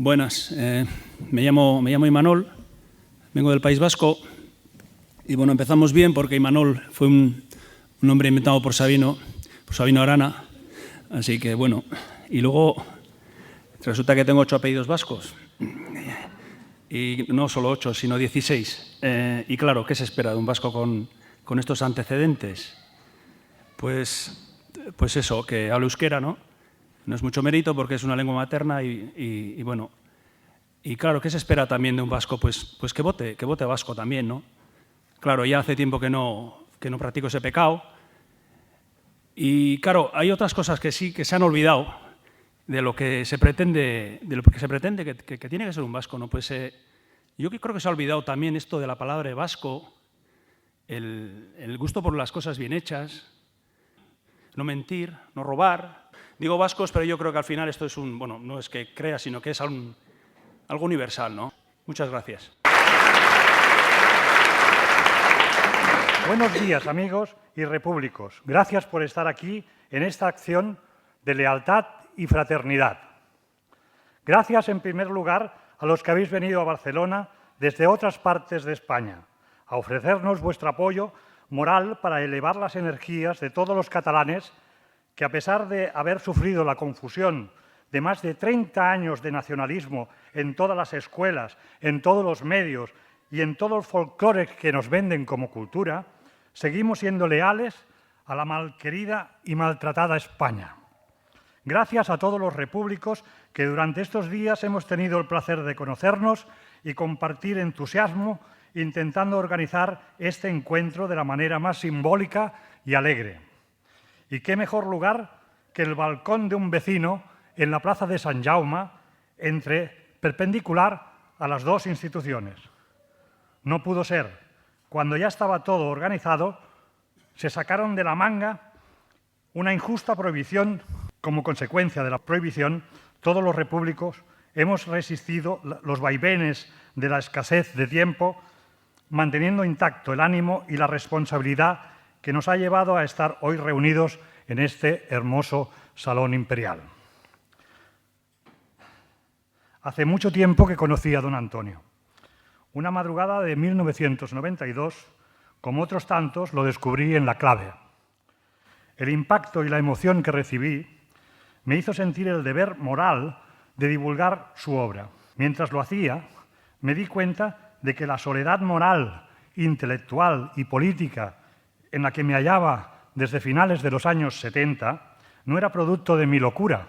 Buenas, me llamo Imanol, vengo del País Vasco y bueno, empezamos bien porque Imanol fue un nombre inventado por Sabino Arana, así que bueno, y luego resulta que tengo 8 apellidos vascos y no solo 8, sino 16. Y claro, ¿qué se espera de un vasco con estos antecedentes? Pues eso, que hable euskera, ¿no? No es mucho mérito porque es una lengua materna y bueno, y claro, ¿qué se espera también de un vasco? Pues que vote vasco también, ¿no? Claro, ya hace tiempo que no practico ese pecado y claro, hay otras cosas que sí que se han olvidado de lo que se pretende, que tiene que ser un vasco, ¿no? Pues yo creo que se ha olvidado también esto de la palabra vasco, el gusto por las cosas bien hechas, no mentir, no robar. Digo vascos, pero yo creo que al final esto es bueno, no es que crea, sino que es algo universal, ¿no? Muchas gracias. Buenos días, amigos y repúblicos. Gracias por estar aquí en esta acción de lealtad y fraternidad. Gracias, en primer lugar, a los que habéis venido a Barcelona desde otras partes de España, a ofrecernos vuestro apoyo moral para elevar las energías de todos los catalanes que, a pesar de haber sufrido la confusión de más de 30 años de nacionalismo en todas las escuelas, en todos los medios y en todo el folclore que nos venden como cultura, seguimos siendo leales a la malquerida y maltratada España. Gracias a todos los repúblicos que durante estos días hemos tenido el placer de conocernos y compartir entusiasmo intentando organizar este encuentro de la manera más simbólica y alegre. Y qué mejor lugar que el balcón de un vecino en la plaza de Sant Jaume, perpendicular a las dos instituciones. No pudo ser. Cuando ya estaba todo organizado, se sacaron de la manga una injusta prohibición. Como consecuencia de la prohibición, todos los repúblicos hemos resistido los vaivenes de la escasez de tiempo, manteniendo intacto el ánimo y la responsabilidad que nos ha llevado a estar hoy reunidos en este hermoso salón imperial. Hace mucho tiempo que conocí a don Antonio. Una madrugada de 1992, como otros tantos, lo descubrí en La Clave. El impacto y la emoción que recibí me hizo sentir el deber moral de divulgar su obra. Mientras lo hacía, me di cuenta de que la soledad moral, intelectual y política en la que me hallaba desde finales de los años 70 no era producto de mi locura,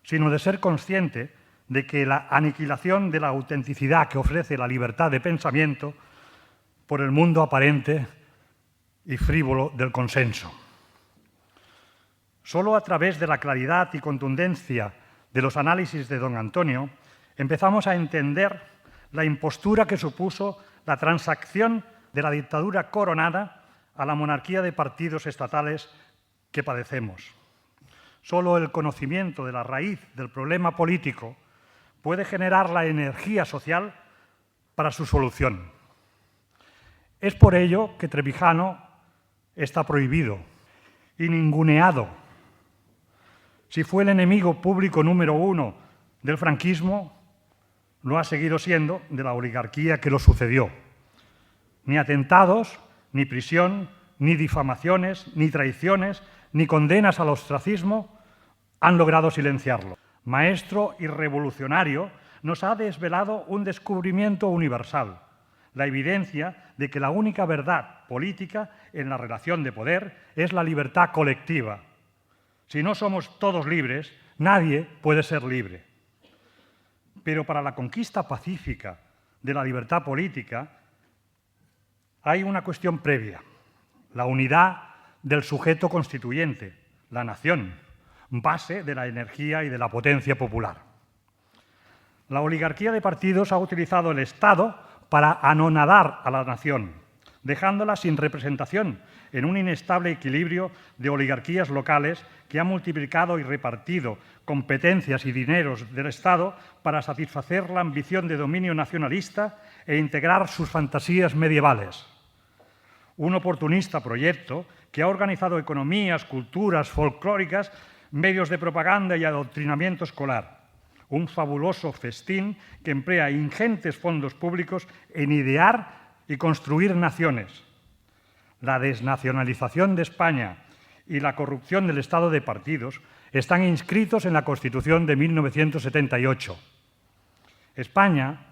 sino de ser consciente de que la aniquilación de la autenticidad que ofrece la libertad de pensamiento por el mundo aparente y frívolo del consenso. Solo a través de la claridad y contundencia de los análisis de don Antonio empezamos a entender la impostura que supuso la transacción de la dictadura coronada a la monarquía de partidos estatales que padecemos. Solo el conocimiento de la raíz del problema político puede generar la energía social para su solución. Es por ello que Trevijano está prohibido y ninguneado. Si fue el enemigo público número 1 del franquismo, lo ha seguido siendo de la oligarquía que lo sucedió. Ni atentados, ni prisión, ni difamaciones, ni traiciones, ni condenas al ostracismo han logrado silenciarlo. Maestro y revolucionario, nos ha desvelado un descubrimiento universal, la evidencia de que la única verdad política en la relación de poder es la libertad colectiva. Si no somos todos libres, nadie puede ser libre. Pero para la conquista pacífica de la libertad política hay una cuestión previa, la unidad del sujeto constituyente, la nación, base de la energía y de la potencia popular. La oligarquía de partidos ha utilizado el Estado para anonadar a la nación, dejándola sin representación en un inestable equilibrio de oligarquías locales que ha multiplicado y repartido competencias y dineros del Estado para satisfacer la ambición de dominio nacionalista e integrar sus fantasías medievales. Un oportunista proyecto que ha organizado economías, culturas folclóricas, medios de propaganda y adoctrinamiento escolar. un fabuloso festín que emplea ingentes fondos públicos en idear y construir naciones. La desnacionalización de España y la corrupción del Estado de partidos están inscritos en la Constitución de 1978. España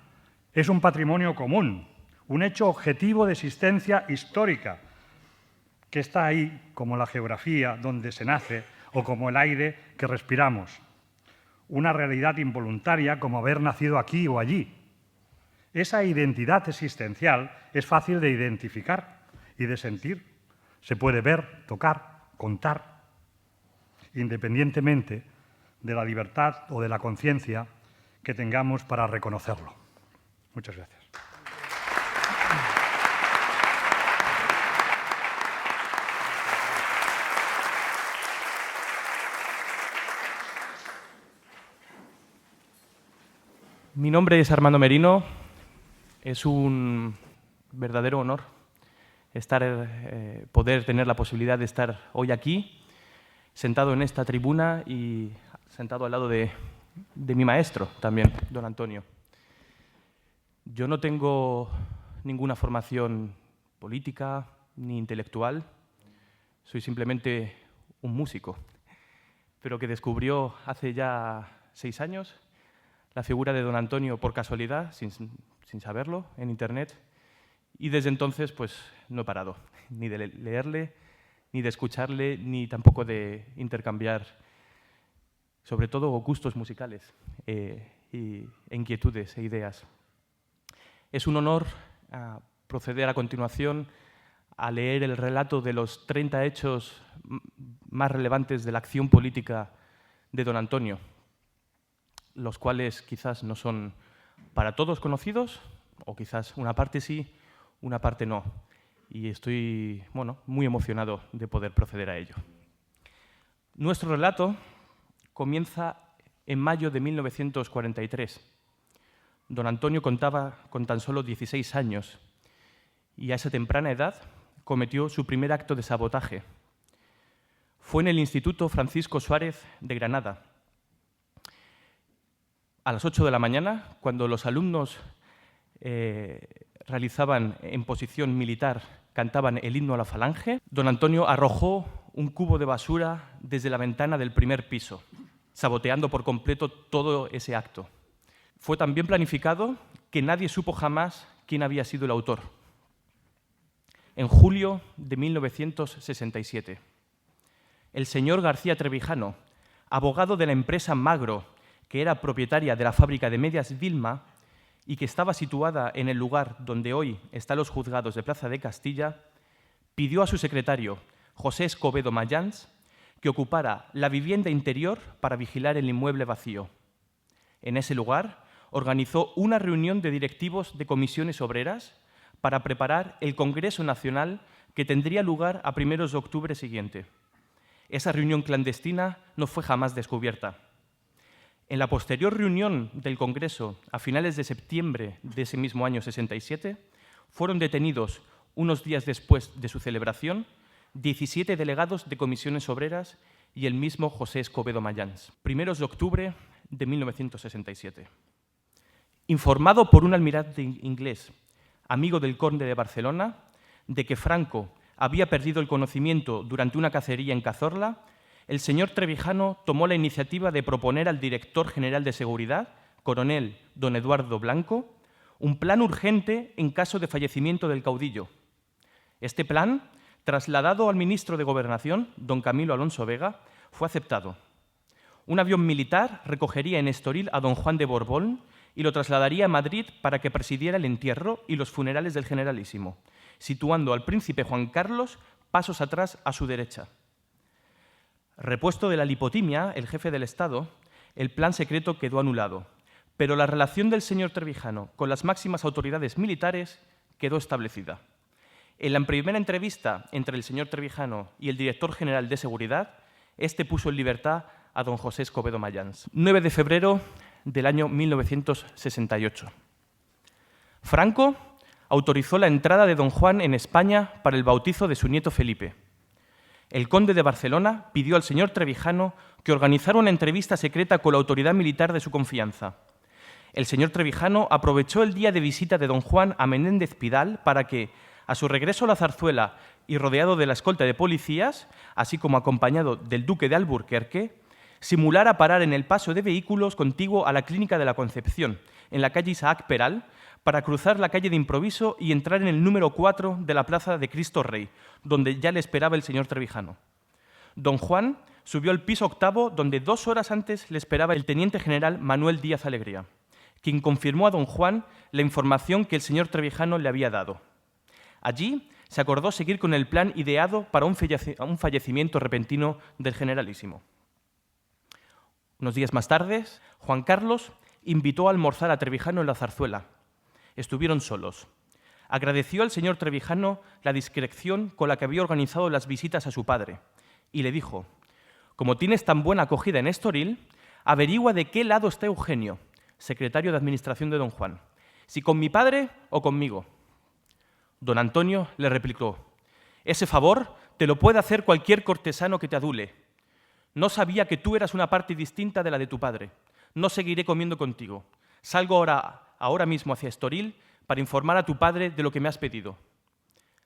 es un patrimonio común, un hecho objetivo de existencia histórica, que está ahí como la geografía donde se nace o como el aire que respiramos. Una realidad involuntaria como haber nacido aquí o allí. Esa identidad existencial es fácil de identificar y de sentir. Se puede ver, tocar, contar, independientemente de la libertad o de la conciencia que tengamos para reconocerlo. Muchas gracias. Mi nombre es Armando Merino. Es un verdadero honor poder tener la posibilidad de estar hoy aquí, sentado en esta tribuna y sentado al lado de mi maestro también, don Antonio. Yo no tengo ninguna formación política ni intelectual. Soy simplemente un músico, pero que descubrió hace ya 6 años la figura de don Antonio por casualidad, sin saberlo, en Internet. Y desde entonces pues no he parado ni de leerle, ni de escucharle, ni tampoco de intercambiar, sobre todo, gustos musicales e inquietudes e ideas. Es un honor proceder a continuación a leer el relato de los 30 hechos más relevantes de la acción política de don Antonio, los cuales quizás no son para todos conocidos, o quizás una parte sí, una parte no. Y estoy muy emocionado de poder proceder a ello. Nuestro relato comienza en mayo de 1943. Don Antonio contaba con tan solo 16 años y a esa temprana edad cometió su primer acto de sabotaje. Fue en el Instituto Francisco Suárez de Granada. A las 8 de la mañana, cuando los alumnos realizaban en posición militar, cantaban el himno a la Falange, don Antonio arrojó un cubo de basura desde la ventana del primer piso, saboteando por completo todo ese acto. Fue tan bien planificado que nadie supo jamás quién había sido el autor. En julio de 1967, el señor García Trevijano, abogado de la empresa Magro, que era propietaria de la fábrica de medias Vilma y que estaba situada en el lugar donde hoy están los juzgados de Plaza de Castilla, pidió a su secretario, José Escobedo Mayans, que ocupara la vivienda interior para vigilar el inmueble vacío. En ese lugar organizó una reunión de directivos de comisiones obreras para preparar el Congreso Nacional que tendría lugar a primeros de octubre siguiente. Esa reunión clandestina no fue jamás descubierta. En la posterior reunión del Congreso, a finales de septiembre de ese mismo año 67, fueron detenidos, unos días después de su celebración, 17 delegados de comisiones obreras y el mismo José Escobedo Mayans, primeros de octubre de 1967. Informado por un almirante inglés, amigo del conde de Barcelona, de que Franco había perdido el conocimiento durante una cacería en Cazorla, el señor Trevijano tomó la iniciativa de proponer al director general de Seguridad, coronel don Eduardo Blanco, un plan urgente en caso de fallecimiento del caudillo. Este plan, trasladado al ministro de Gobernación, don Camilo Alonso Vega, fue aceptado. Un avión militar recogería en Estoril a don Juan de Borbón y lo trasladaría a Madrid para que presidiera el entierro y los funerales del generalísimo, situando al príncipe Juan Carlos pasos atrás a su derecha. Repuesto de la lipotimia, el jefe del Estado, el plan secreto quedó anulado, pero la relación del señor Trevijano con las máximas autoridades militares quedó establecida. En la primera entrevista entre el señor Trevijano y el director general de Seguridad, este puso en libertad a don José Escobedo Mayans. 9 de febrero del año 1968. Franco autorizó la entrada de don Juan en España para el bautizo de su nieto Felipe. El conde de Barcelona pidió al señor Trevijano que organizara una entrevista secreta con la autoridad militar de su confianza. El señor Trevijano aprovechó el día de visita de don Juan a Menéndez Pidal para que, a su regreso a la Zarzuela y rodeado de la escolta de policías, así como acompañado del duque de Alburquerque, simulara parar en el paso de vehículos contiguo a la Clínica de la Concepción, en la calle Isaac Peral, para cruzar la calle de improviso y entrar en el número 4 de la Plaza de Cristo Rey, donde ya le esperaba el señor Trevijano. Don Juan subió al piso 8º, donde 2 horas antes le esperaba el teniente general Manuel Díaz Alegría, quien confirmó a don Juan la información que el señor Trevijano le había dado. Allí se acordó seguir con el plan ideado para un fallecimiento repentino del generalísimo. Unos días más tarde, Juan Carlos invitó a almorzar a Trevijano en la Zarzuela. Estuvieron solos. Agradeció al señor Trevijano la discreción con la que había organizado las visitas a su padre y le dijo: «Como tienes tan buena acogida en Estoril, averigua de qué lado está Eugenio, secretario de Administración de don Juan, si con mi padre o conmigo». Don Antonio le replicó: «Ese favor te lo puede hacer cualquier cortesano que te adule. No sabía que tú eras una parte distinta de la de tu padre. No seguiré comiendo contigo. Salgo ahora mismo hacia Estoril para informar a tu padre de lo que me has pedido».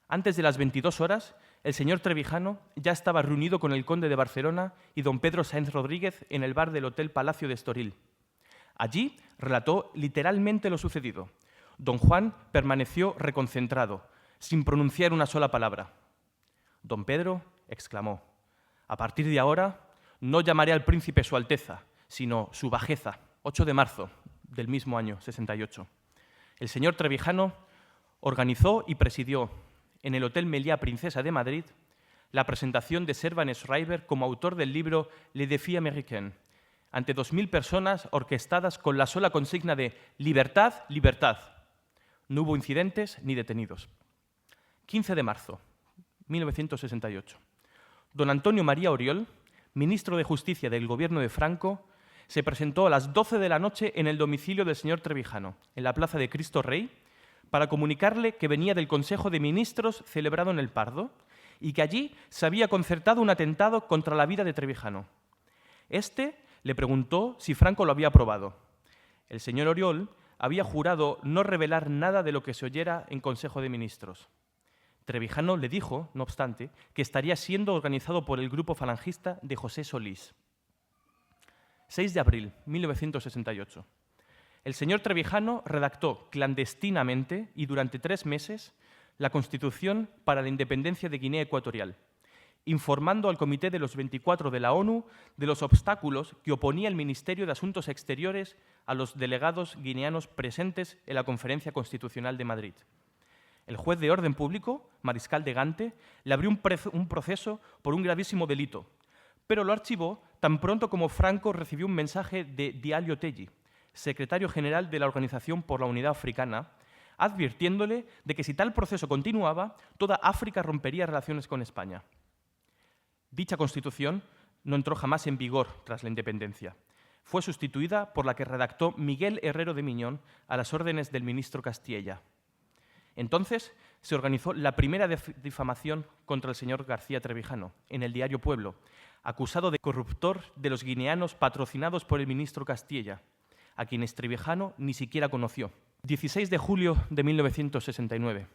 Antes de las 22 horas, el señor Trevijano ya estaba reunido con el conde de Barcelona y don Pedro Sáenz Rodríguez en el bar del Hotel Palacio de Estoril. Allí relató literalmente lo sucedido. Don Juan permaneció reconcentrado, sin pronunciar una sola palabra. Don Pedro exclamó: «A partir de ahora no llamaré al príncipe Su Alteza, sino Su Bajeza». 8 de marzo del mismo año, 68. El señor Trevijano organizó y presidió en el Hotel Meliá Princesa de Madrid la presentación de Servan Schreiber como autor del libro Le Défi Américain, ante 2000 personas orquestadas con la sola consigna de «Libertad, libertad». No hubo incidentes ni detenidos. 15 de marzo, 1968. Don Antonio María Oriol, ministro de Justicia del gobierno de Franco, se presentó a las 12 de la noche en el domicilio del señor Trevijano, en la Plaza de Cristo Rey, para comunicarle que venía del Consejo de Ministros celebrado en el Pardo y que allí se había concertado un atentado contra la vida de Trevijano. Este le preguntó si Franco lo había aprobado. El señor Oriol había jurado no revelar nada de lo que se oyera en Consejo de Ministros. Trevijano le dijo, no obstante, que estaría siendo organizado por el grupo falangista de José Solís. 6 de abril, 1968. El señor Trevijano redactó clandestinamente y durante 3 meses la Constitución para la Independencia de Guinea Ecuatorial, informando al Comité de los 24 de la ONU de los obstáculos que oponía el Ministerio de Asuntos Exteriores a los delegados guineanos presentes en la Conferencia Constitucional de Madrid. El juez de orden público, Mariscal de Gante, le abrió un proceso por un gravísimo delito, pero lo archivó tan pronto como Franco recibió un mensaje de Diallo Telli, secretario general de la Organización por la Unidad Africana, advirtiéndole de que si tal proceso continuaba, toda África rompería relaciones con España. Dicha Constitución no entró jamás en vigor tras la independencia. Fue sustituida por la que redactó Miguel Herrero de Miñón a las órdenes del ministro Castilla. Entonces se organizó la primera difamación contra el señor García Trevijano en el diario Pueblo, acusado de corruptor de los guineanos patrocinados por el ministro Castilla, a quienes Trevijano ni siquiera conoció. 16 de julio de 1969.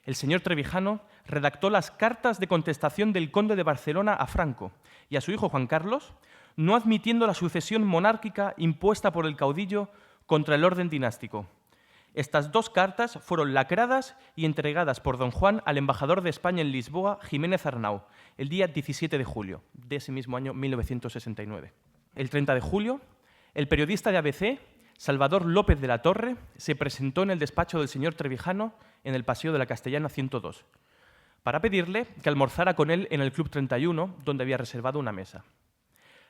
El señor Trevijano redactó las cartas de contestación del conde de Barcelona a Franco y a su hijo Juan Carlos, no admitiendo la sucesión monárquica impuesta por el caudillo contra el orden dinástico. Estas 2 cartas fueron lacradas y entregadas por don Juan al embajador de España en Lisboa, Jiménez Arnau, el día 17 de julio de ese mismo año 1969. El 30 de julio, el periodista de ABC, Salvador López de la Torre, se presentó en el despacho del señor Trevijano en el Paseo de la Castellana 102, para pedirle que almorzara con él en el Club 31, donde había reservado una mesa.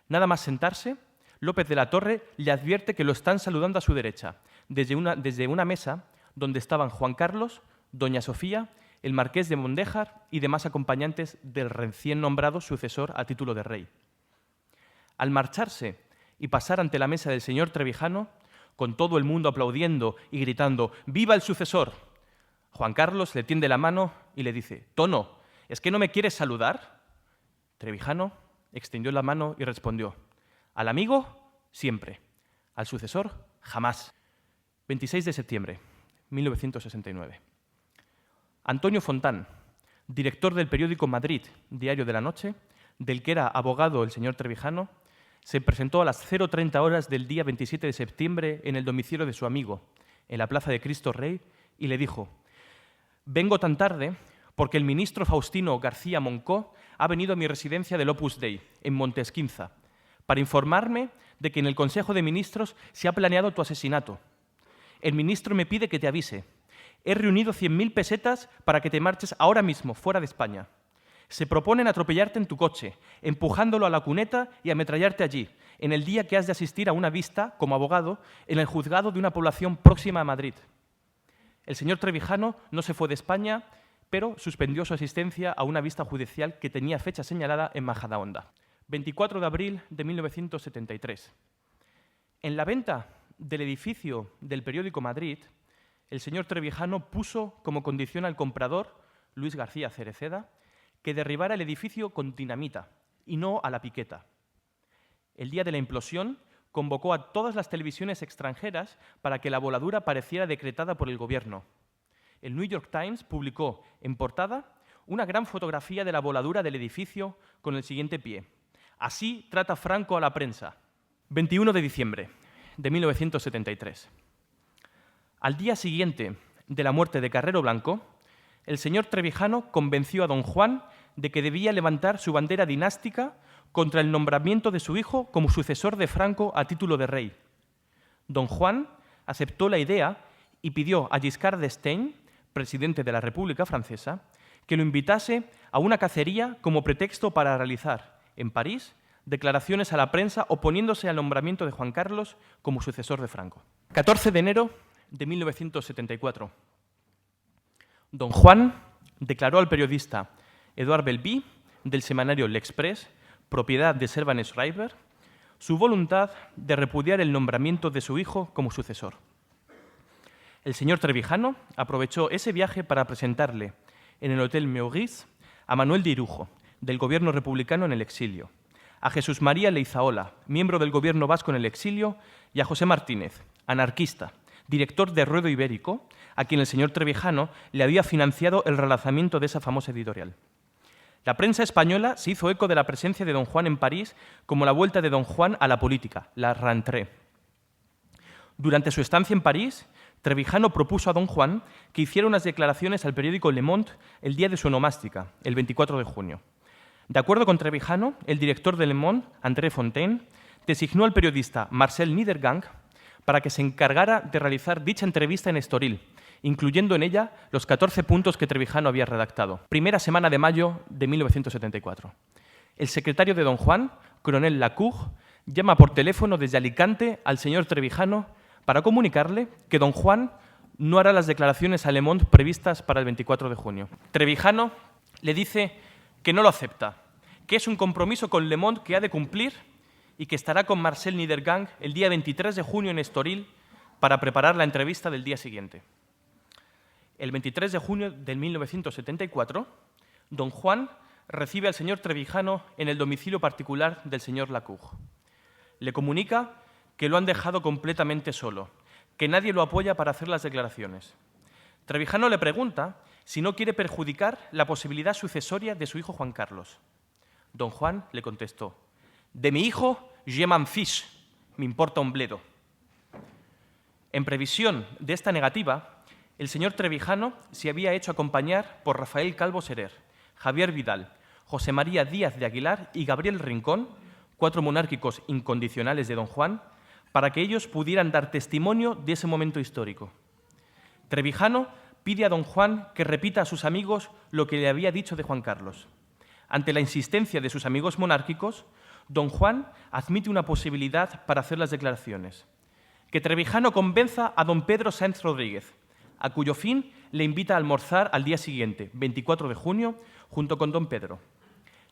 Nada más sentarse, López de la Torre le advierte que lo están saludando a su derecha, desde una mesa donde estaban Juan Carlos, doña Sofía, el marqués de Mondéjar y demás acompañantes del recién nombrado sucesor a título de rey. Al marcharse y pasar ante la mesa del señor Trevijano, con todo el mundo aplaudiendo y gritando «¡Viva el sucesor!», Juan Carlos le tiende la mano y le dice «Tono, ¿es que no me quieres saludar?». Trevijano extendió la mano y respondió: al amigo, siempre; al sucesor, jamás. 26 de septiembre, 1969. Antonio Fontán, director del periódico Madrid, Diario de la Noche, del que era abogado el señor Trevijano, se presentó a las 0:30 horas del día 27 de septiembre en el domicilio de su amigo, en la Plaza de Cristo Rey, y le dijo: vengo tan tarde porque el ministro Faustino García Moncó ha venido a mi residencia del Opus Dei, en Montesquinza, para informarme de que en el Consejo de Ministros se ha planeado tu asesinato. El ministro me pide que te avise. He reunido 100.000 pesetas para que te marches ahora mismo, fuera de España. Se proponen atropellarte en tu coche, empujándolo a la cuneta y ametrallarte allí, en el día que has de asistir a una vista, como abogado, en el juzgado de una población próxima a Madrid. El señor Trevijano no se fue de España, pero suspendió su asistencia a una vista judicial que tenía fecha señalada en Majadahonda. 24 de abril de 1973. En la venta del edificio del periódico Madrid, el señor Trevijano puso como condición al comprador, Luis García Cereceda, que derribara el edificio con dinamita y no a la piqueta. El día de la implosión, convocó a todas las televisiones extranjeras para que la voladura pareciera decretada por el gobierno. El New York Times publicó en portada una gran fotografía de la voladura del edificio con el siguiente pie: así trata Franco a la prensa. 21 de diciembre de 1973. Al día siguiente de la muerte de Carrero Blanco, el señor Trevijano convenció a don Juan de que debía levantar su bandera dinástica contra el nombramiento de su hijo como sucesor de Franco a título de rey. Don Juan aceptó la idea y pidió a Giscard d'Estaing, presidente de la República Francesa, que lo invitase a una cacería como pretexto para realizar, en París, declaraciones a la prensa oponiéndose al nombramiento de Juan Carlos como sucesor de Franco. 14 de enero de 1974. Don Juan declaró al periodista Edouard Belby, del semanario L'Express, propiedad de Servan Schreiber, su voluntad de repudiar el nombramiento de su hijo como sucesor. El señor Trevijano aprovechó ese viaje para presentarle en el Hotel Meurice a Manuel de Irujo, del gobierno republicano en el exilio, a Jesús María Leizaola, miembro del gobierno vasco en el exilio, y a José Martínez, anarquista, director de Ruedo Ibérico, a quien el señor Trevijano le había financiado el relanzamiento de esa famosa editorial. La prensa española se hizo eco de la presencia de don Juan en París como la vuelta de don Juan a la política, la rentrée. Durante su estancia en París, Trevijano propuso a don Juan que hiciera unas declaraciones al periódico Le Monde el día de su onomástica, el 24 de junio. De acuerdo con Trevijano, el director de Le Monde, André Fontaine, designó al periodista Marcel Niedergang para que se encargara de realizar dicha entrevista en Estoril, incluyendo en ella los 14 puntos que Trevijano había redactado. Primera semana de mayo de 1974. El secretario de don Juan, coronel Lacour, llama por teléfono desde Alicante al señor Trevijano para comunicarle que don Juan no hará las declaraciones a Le Monde previstas para el 24 de junio. Trevijano le dice que no lo acepta, que es un compromiso con Le Monde que ha de cumplir y que estará con Marcel Niedergang el día 23 de junio en Estoril para preparar la entrevista del día siguiente. El 23 de junio de 1974, don Juan recibe al señor Trevijano en el domicilio particular del señor Lacour. Le comunica que lo han dejado completamente solo, que nadie lo apoya para hacer las declaraciones. Trevijano le pregunta si no quiere perjudicar la posibilidad sucesoria de su hijo Juan Carlos. Don Juan le contestó: «De mi hijo, je m'en fiche, me importa un bledo». En previsión de esta negativa, el señor Trevijano se había hecho acompañar por Rafael Calvo Serer, Javier Vidal, José María Díaz de Aguilar y Gabriel Rincón, 4 monárquicos incondicionales de don Juan, para que ellos pudieran dar testimonio de ese momento histórico. Trevijano pide a don Juan que repita a sus amigos lo que le había dicho de Juan Carlos. Ante la insistencia de sus amigos monárquicos, don Juan admite una posibilidad para hacer las declaraciones: que Trevijano convenza a don Pedro Sáenz Rodríguez, a cuyo fin le invita a almorzar al día siguiente, 24 de junio, junto con don Pedro.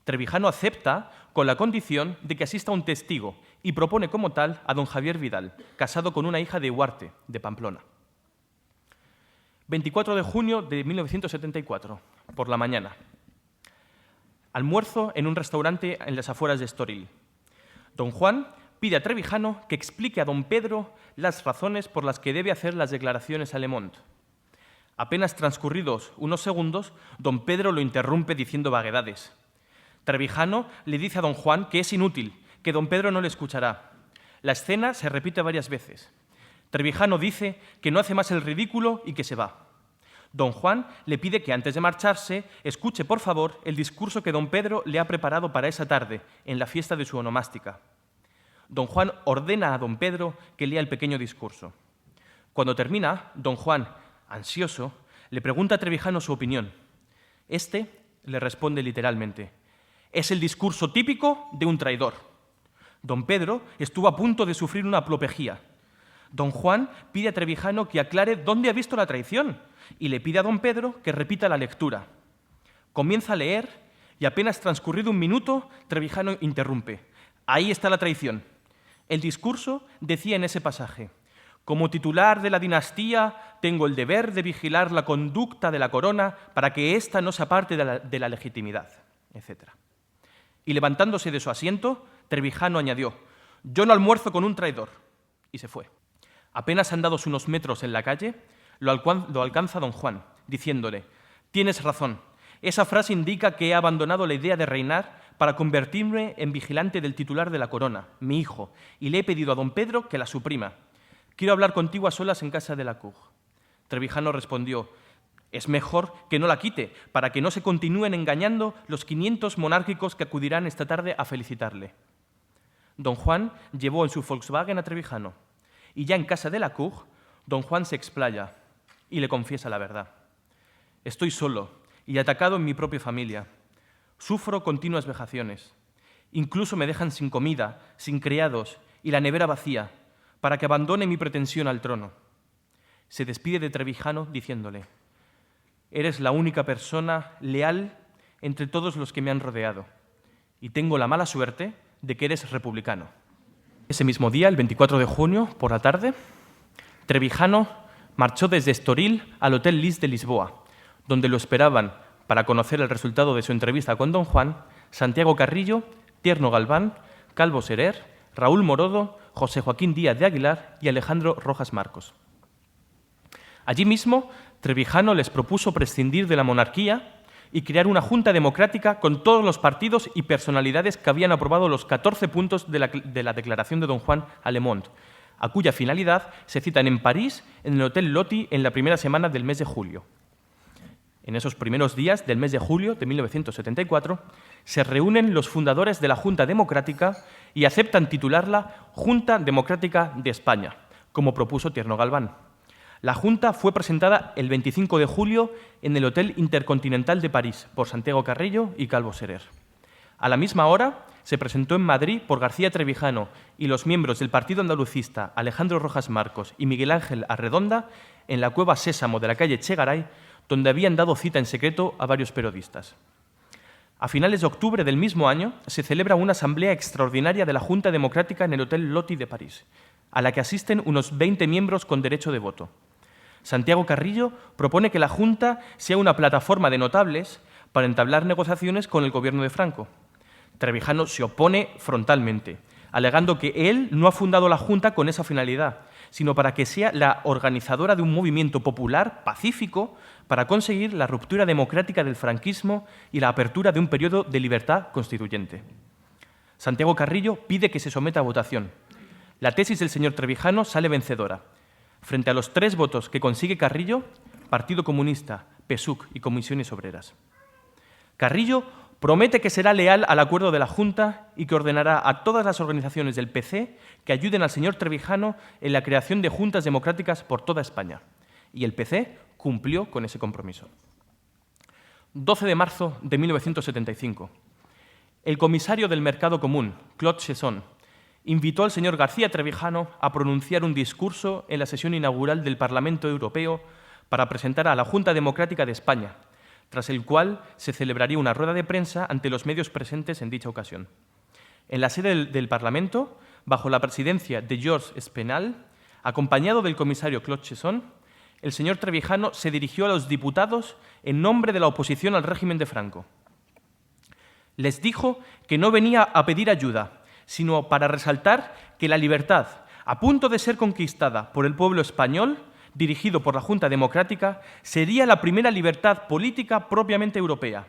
Trevijano acepta con la condición de que asista un testigo y propone como tal a don Javier Vidal, casado con una hija de Huarte, de Pamplona. 24 de junio de 1974, por la mañana. Almuerzo en un restaurante en las afueras de Estoril. Don Juan pide a Trevijano que explique a don Pedro las razones por las que debe hacer las declaraciones a Le Monde. Apenas transcurridos unos segundos, don Pedro lo interrumpe diciendo vaguedades. Trevijano le dice a don Juan que es inútil, que don Pedro no le escuchará. La escena se repite varias veces. Trevijano dice que no hace más el ridículo y que se va. Don Juan le pide que antes de marcharse escuche, por favor, el discurso que don Pedro le ha preparado para esa tarde, en la fiesta de su onomástica. Don Juan ordena a don Pedro que lea el pequeño discurso. Cuando termina, don Juan, ansioso, le pregunta a Trevijano su opinión. Este le responde literalmente: «Es el discurso típico de un traidor». Don Pedro estuvo a punto de sufrir una apoplejía. Don Juan pide a Trevijano que aclare dónde ha visto la traición y le pide a don Pedro que repita la lectura. Comienza a leer y apenas transcurrido un minuto, Trevijano interrumpe. Ahí está la traición. El discurso decía en ese pasaje: «Como titular de la dinastía, tengo el deber de vigilar la conducta de la corona para que ésta no se aparte de la legitimidad», etc. Y levantándose de su asiento, Trevijano añadió: «Yo no almuerzo con un traidor», y se fue. Apenas andados unos metros en la calle, lo alcanza don Juan, diciéndole: «Tienes razón, esa frase indica que he abandonado la idea de reinar para convertirme en vigilante del titular de la corona, mi hijo, y le he pedido a don Pedro que la suprima. Quiero hablar contigo a solas en casa de la Cour». Trevijano respondió: «Es mejor que no la quite, para que no se continúen engañando los 500 monárquicos que acudirán esta tarde a felicitarle». Don Juan llevó en su Volkswagen a Trevijano, y ya en casa de la Cour, don Juan se explaya y le confiesa la verdad. «Estoy solo y atacado en mi propia familia. Sufro continuas vejaciones. Incluso me dejan sin comida, sin criados y la nevera vacía, para que abandone mi pretensión al trono». Se despide de Trevijano diciéndole: «Eres la única persona leal entre todos los que me han rodeado, y tengo la mala suerte de que eres republicano». Ese mismo día, el 24 de junio, por la tarde, Trevijano marchó desde Estoril al Hotel Lis de Lisboa, donde lo esperaban, para conocer el resultado de su entrevista con don Juan, Santiago Carrillo, Tierno Galván, Calvo Serer, Raúl Morodo, José Joaquín Díaz de Aguilar y Alejandro Rojas Marcos. Allí mismo, Trevijano les propuso prescindir de la monarquía y crear una junta democrática con todos los partidos y personalidades que habían aprobado los 14 puntos de la declaración de don Juan a Le Monde, a cuya finalidad se citan en París, en el Hotel Loti, en la primera semana del mes de julio. En esos primeros días del mes de julio de 1974, se reúnen los fundadores de la Junta Democrática y aceptan titularla Junta Democrática de España, como propuso Tierno Galván. La Junta fue presentada el 25 de julio en el Hotel Intercontinental de París por Santiago Carrillo y Calvo Serer. A la misma hora se presentó en Madrid por García Trevijano y los miembros del Partido Andalucista Alejandro Rojas Marcos y Miguel Ángel Arredonda en la Cueva Sésamo de la calle Chegaray, donde habían dado cita en secreto a varios periodistas. A finales de octubre del mismo año se celebra una asamblea extraordinaria de la Junta Democrática en el Hotel Loti de París, a la que asisten unos 20 miembros con derecho de voto. Santiago Carrillo propone que la Junta sea una plataforma de notables para entablar negociaciones con el gobierno de Franco. Trevijano se opone frontalmente, alegando que él no ha fundado la Junta con esa finalidad, sino para que sea la organizadora de un movimiento popular pacífico para conseguir la ruptura democrática del franquismo y la apertura de un periodo de libertad constituyente. Santiago Carrillo pide que se someta a votación. La tesis del señor Trevijano sale vencedora. Frente a los 3 votos que consigue Carrillo, Partido Comunista, PSUC y Comisiones Obreras. Carrillo promete que será leal al acuerdo de la Junta y que ordenará a todas las organizaciones del PC que ayuden al señor Trevijano en la creación de juntas democráticas por toda España. Y el PC cumplió con ese compromiso. 12 de marzo de 1975. El comisario del Mercado Común, Claude Chesson, invitó al señor García Trevijano a pronunciar un discurso en la sesión inaugural del Parlamento Europeo para presentar a la Junta Democrática de España, tras el cual se celebraría una rueda de prensa ante los medios presentes en dicha ocasión. En la sede del Parlamento, bajo la presidencia de Georges Espenal, acompañado del comisario Claude Chesson, el señor Trevijano se dirigió a los diputados en nombre de la oposición al régimen de Franco. Les dijo que no venía a pedir ayuda, sino para resaltar que la libertad, a punto de ser conquistada por el pueblo español, dirigido por la Junta Democrática, sería la primera libertad política propiamente europea,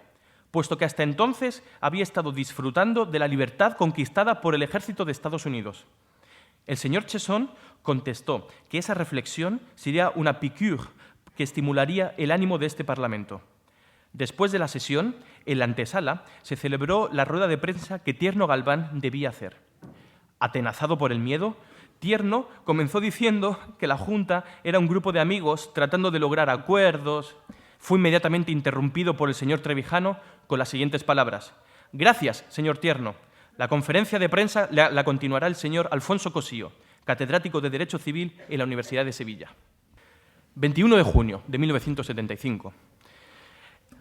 puesto que hasta entonces había estado disfrutando de la libertad conquistada por el ejército de Estados Unidos. El señor Chesson contestó que esa reflexión sería una piqûre que estimularía el ánimo de este Parlamento. Después de la sesión, en la antesala, se celebró la rueda de prensa que Tierno Galván debía hacer. Atenazado por el miedo, Tierno comenzó diciendo que la Junta era un grupo de amigos tratando de lograr acuerdos. Fue inmediatamente interrumpido por el señor Trevijano con las siguientes palabras. «Gracias, señor Tierno. La conferencia de prensa la continuará el señor Alfonso Cosío, catedrático de Derecho Civil en la Universidad de Sevilla». 21 de junio de 1975.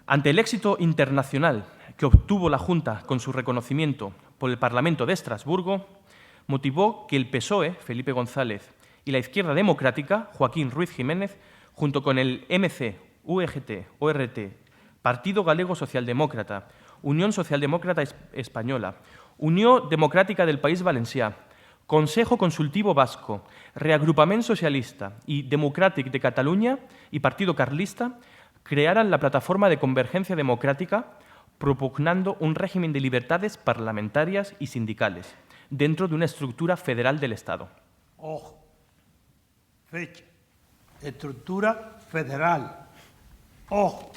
Ante el éxito internacional que obtuvo la Junta con su reconocimiento por el Parlamento de Estrasburgo, motivó que el PSOE, Felipe González, y la Izquierda Democrática, Joaquín Ruiz Jiménez, junto con el MC, UEGT, ORT, Partido Galego Socialdemócrata, Unión Socialdemócrata Española, Unión Democrática del País Valencià, Consejo Consultivo Vasco, Reagrupament Socialista y Democràtic de Cataluña y Partido Carlista, crearan la Plataforma de Convergencia Democrática, propugnando un régimen de libertades parlamentarias y sindicales, dentro de una estructura federal del Estado. Ojo, fecha, estructura federal. Ojo.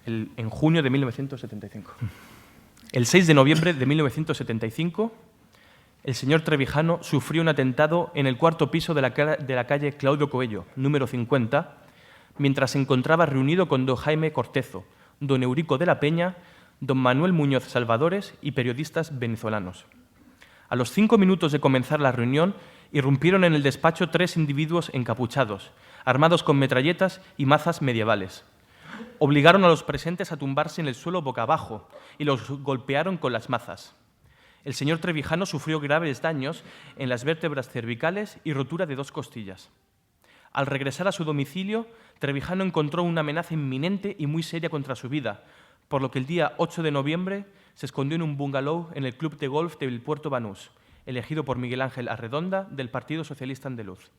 En junio de 1975. El 6 de noviembre de 1975, el señor Trevijano sufrió un atentado en el cuarto piso de la calle Claudio Coello, número 50, mientras se encontraba reunido con don Jaime Cortezo, don Eurico de la Peña, don Manuel Muñoz Salvadores y periodistas venezolanos. A los 5 minutos de comenzar la reunión, irrumpieron en el despacho 3 individuos encapuchados, armados con metralletas y mazas medievales. Obligaron a los presentes a tumbarse en el suelo boca abajo y los golpearon con las mazas. El señor Trevijano sufrió graves daños en las vértebras cervicales y rotura de 2 costillas. Al regresar a su domicilio, Trevijano encontró una amenaza inminente y muy seria contra su vida, por lo que el día 8 de noviembre se escondió en un bungalow en el club de golf del Puerto Banús, elegido por Miguel Ángel Arredonda del Partido Socialista Andaluz.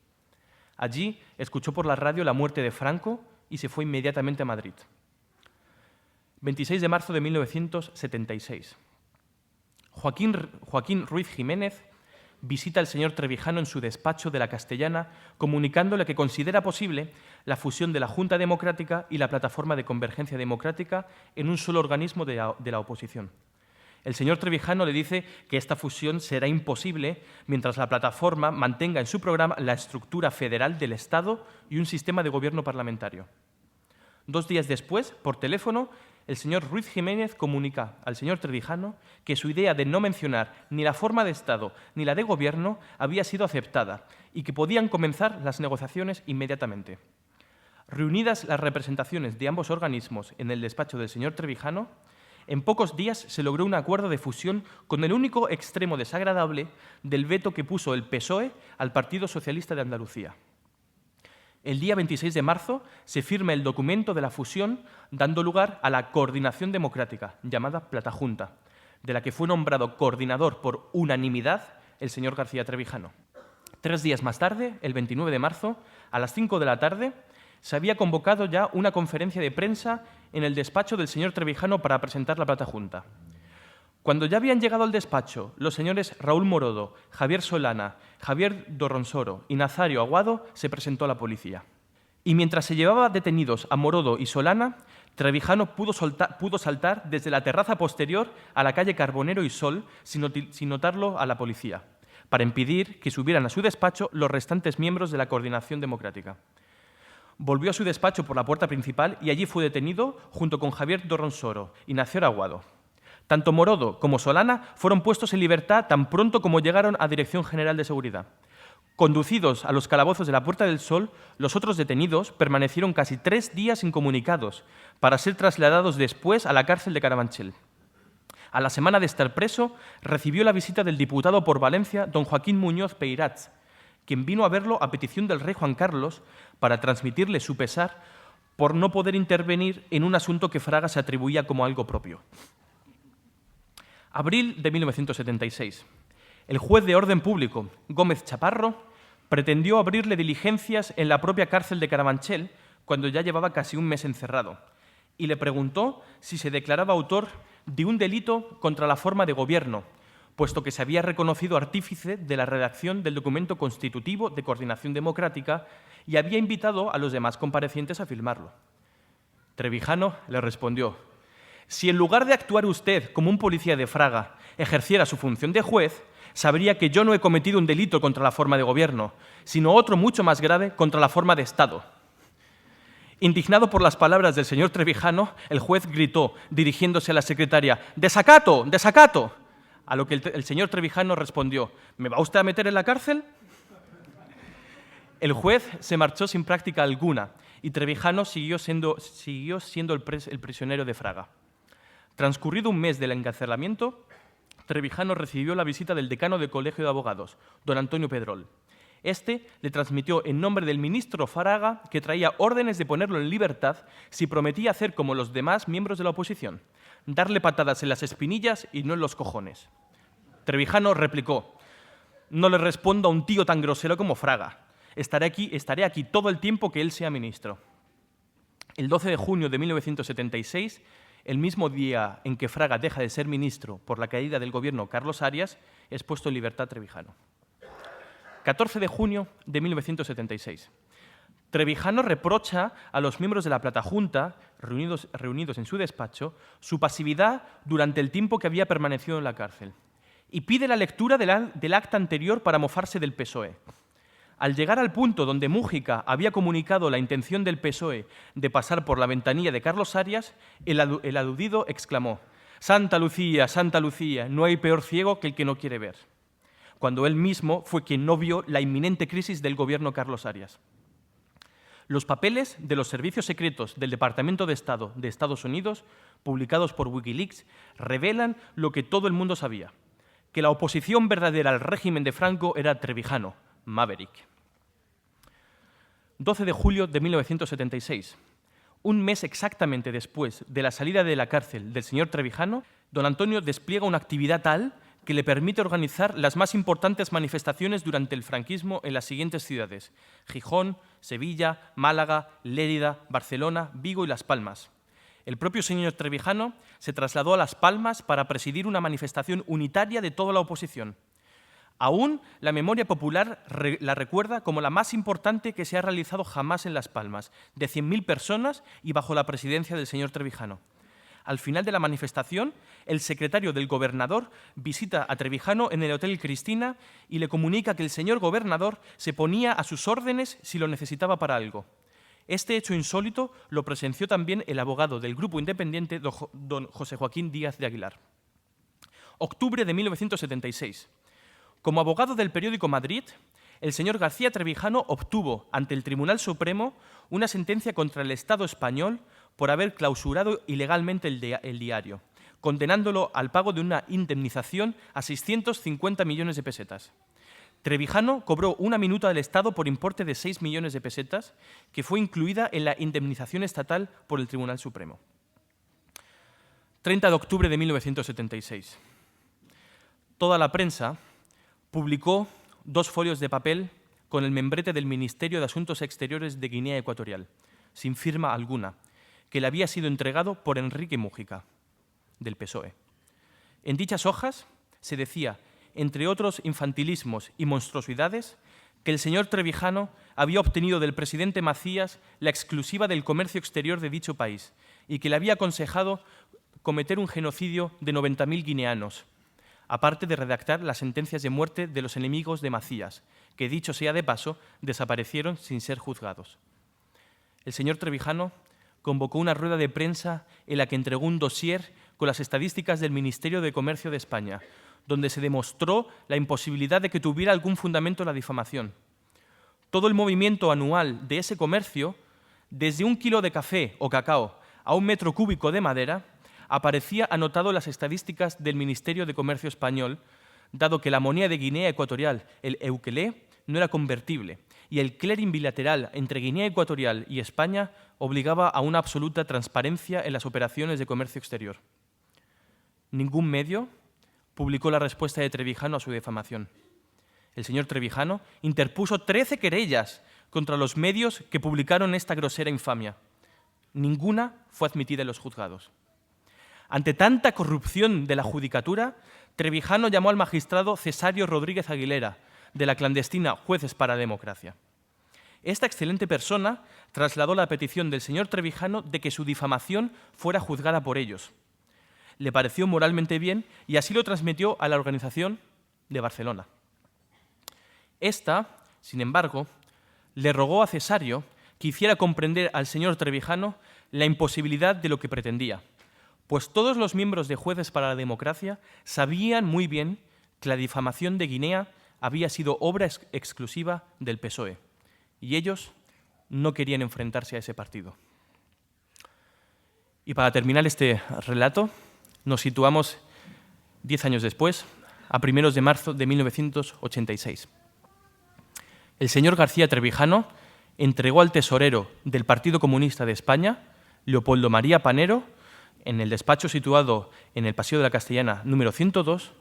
Allí escuchó por la radio la muerte de Franco y se fue inmediatamente a Madrid. 26 de marzo de 1976. Joaquín Ruiz Jiménez visita al señor Trevijano en su despacho de la Castellana, comunicándole que considera posible la fusión de la Junta Democrática y la Plataforma de Convergencia Democrática en un solo organismo de la oposición. El señor Trevijano le dice que esta fusión será imposible mientras la plataforma mantenga en su programa la estructura federal del Estado y un sistema de gobierno parlamentario. 2 días después, por teléfono, el señor Ruiz Jiménez comunica al señor Trevijano que su idea de no mencionar ni la forma de Estado ni la de gobierno había sido aceptada y que podían comenzar las negociaciones inmediatamente. Reunidas las representaciones de ambos organismos en el despacho del señor Trevijano, en pocos días se logró un acuerdo de fusión con el único extremo desagradable del veto que puso el PSOE al Partido Socialista de Andalucía. El día 26 de marzo se firma el documento de la fusión, dando lugar a la Coordinación Democrática, llamada Platajunta, de la que fue nombrado coordinador por unanimidad el señor García Trevijano. 3 días más tarde, el 29 de marzo, a las 5 de la tarde, se había convocado ya una conferencia de prensa en el despacho del señor Trevijano para presentar la Platajunta. Cuando ya habían llegado al despacho los señores Raúl Morodo, Javier Solana, Javier Dorronsoro y Nazario Aguado, se presentó a la policía. Y mientras se llevaba detenidos a Morodo y Solana, Trevijano pudo saltar desde la terraza posterior a la calle Carbonero y Sol sin notarlo a la policía, para impedir que subieran a su despacho los restantes miembros de la Coordinación Democrática. Volvió a su despacho por la puerta principal y allí fue detenido junto con Javier Dorronsoro y Nazario Aguado. Tanto Morodo como Solana fueron puestos en libertad tan pronto como llegaron a Dirección General de Seguridad. Conducidos a los calabozos de la Puerta del Sol, los otros detenidos permanecieron casi 3 días incomunicados para ser trasladados después a la cárcel de Carabanchel. A la semana de estar preso, recibió la visita del diputado por Valencia, don Joaquín Muñoz Peirats, quien vino a verlo a petición del rey Juan Carlos para transmitirle su pesar por no poder intervenir en un asunto que Fraga se atribuía como algo propio. Abril de 1976. El juez de orden público, Gómez Chaparro, pretendió abrirle diligencias en la propia cárcel de Carabanchel cuando ya llevaba casi un mes encerrado y le preguntó si se declaraba autor de un delito contra la forma de gobierno, puesto que se había reconocido artífice de la redacción del documento constitutivo de coordinación democrática y había invitado a los demás comparecientes a firmarlo. Trevijano le respondió: si en lugar de actuar usted como un policía de Fraga ejerciera su función de juez, sabría que yo no he cometido un delito contra la forma de gobierno, sino otro mucho más grave contra la forma de Estado. Indignado por las palabras del señor Trevijano, el juez gritó, dirigiéndose a la secretaria: ¡desacato! ¡Desacato! A lo que el señor Trevijano respondió: ¿me va usted a meter en la cárcel? El juez se marchó sin práctica alguna y Trevijano siguió siendo el prisionero de Fraga. Transcurrido un mes del encarcelamiento, Trevijano recibió la visita del decano del Colegio de Abogados, don Antonio Pedrol. Este le transmitió en nombre del ministro Fraga que traía órdenes de ponerlo en libertad si prometía hacer como los demás miembros de la oposición, darle patadas en las espinillas y no en los cojones. Trevijano replicó: no le respondo a un tío tan grosero como Fraga. Estaré aquí todo el tiempo que él sea ministro. El 12 de junio de 1976, el mismo día en que Fraga deja de ser ministro por la caída del gobierno Carlos Arias, es puesto en libertad Trevijano. 14 de junio de 1976. Trevijano reprocha a los miembros de la Platajunta, reunidos en su despacho, su pasividad durante el tiempo que había permanecido en la cárcel y pide la lectura del acta anterior para mofarse del PSOE. Al llegar al punto donde Mújica había comunicado la intención del PSOE de pasar por la ventanilla de Carlos Arias, el aludido exclamó: «Santa Lucía, no hay peor ciego que el que no quiere ver», cuando él mismo fue quien no vio la inminente crisis del gobierno Carlos Arias. Los papeles de los servicios secretos del Departamento de Estado de Estados Unidos, publicados por Wikileaks, revelan lo que todo el mundo sabía: que la oposición verdadera al régimen de Franco era Trevijano, Maverick. 12 de julio de 1976. Un mes exactamente después de la salida de la cárcel del señor Trevijano, don Antonio despliega una actividad tal que le permite organizar las más importantes manifestaciones durante el franquismo en las siguientes ciudades: Gijón, Sevilla, Málaga, Lérida, Barcelona, Vigo y Las Palmas. El propio señor Trevijano se trasladó a Las Palmas para presidir una manifestación unitaria de toda la oposición. Aún la memoria popular la recuerda como la más importante que se ha realizado jamás en Las Palmas, de 100.000 personas y bajo la presidencia del señor Trevijano. Al final de la manifestación, el secretario del gobernador visita a Trevijano en el Hotel Cristina y le comunica que el señor gobernador se ponía a sus órdenes si lo necesitaba para algo. Este hecho insólito lo presenció también el abogado del Grupo Independiente, don José Joaquín Díaz de Aguilar. Octubre de 1976. Como abogado del periódico Madrid, el señor García Trevijano obtuvo ante el Tribunal Supremo una sentencia contra el Estado español por haber clausurado ilegalmente el diario, condenándolo al pago de una indemnización a 650 millones de pesetas. Trevijano cobró una minuta del Estado por importe de 6 millones de pesetas, que fue incluida en la indemnización estatal por el Tribunal Supremo. 30 de octubre de 1976. Toda la prensa publicó 2 folios de papel con el membrete del Ministerio de Asuntos Exteriores de Guinea Ecuatorial, sin firma alguna, que le había sido entregado por Enrique Mújica, del PSOE. En dichas hojas se decía, entre otros infantilismos y monstruosidades, que el señor Trevijano había obtenido del presidente Macías la exclusiva del comercio exterior de dicho país y que le había aconsejado cometer un genocidio de 90.000 guineanos, aparte de redactar las sentencias de muerte de los enemigos de Macías, que, dicho sea de paso, desaparecieron sin ser juzgados. El señor Trevijano convocó una rueda de prensa en la que entregó un dossier con las estadísticas del Ministerio de Comercio de España, donde se demostró la imposibilidad de que tuviera algún fundamento la difamación. Todo el movimiento anual de ese comercio, desde 1 kilo de café o cacao a 1 metro cúbico de madera, aparecía anotado en las estadísticas del Ministerio de Comercio español, dado que la moneda de Guinea Ecuatorial, el eukelé, no era convertible, y el clearing bilateral entre Guinea Ecuatorial y España obligaba a una absoluta transparencia en las operaciones de comercio exterior. Ningún medio, publicó la respuesta de Trevijano a su difamación. El señor Trevijano interpuso 13 querellas contra los medios que publicaron esta grosera infamia. Ninguna fue admitida en los juzgados. Ante tanta corrupción de la judicatura, Trevijano llamó al magistrado Cesario Rodríguez Aguilera, de la clandestina Jueces para la Democracia. Esta excelente persona trasladó la petición del señor Trevijano de que su difamación fuera juzgada por ellos. Le pareció moralmente bien y así lo transmitió a la organización de Barcelona. Esta, sin embargo, le rogó a Cesario que hiciera comprender al señor Trevijano la imposibilidad de lo que pretendía, pues todos los miembros de Jueces para la Democracia sabían muy bien que la difamación de Guinea había sido obra exclusiva del PSOE, y ellos no querían enfrentarse a ese partido. Y para terminar este relato, nos situamos 10 años después, a 1 de marzo de 1986. El señor García Trevijano entregó al tesorero del Partido Comunista de España, Leopoldo María Panero, en el despacho situado en el Paseo de la Castellana número 102,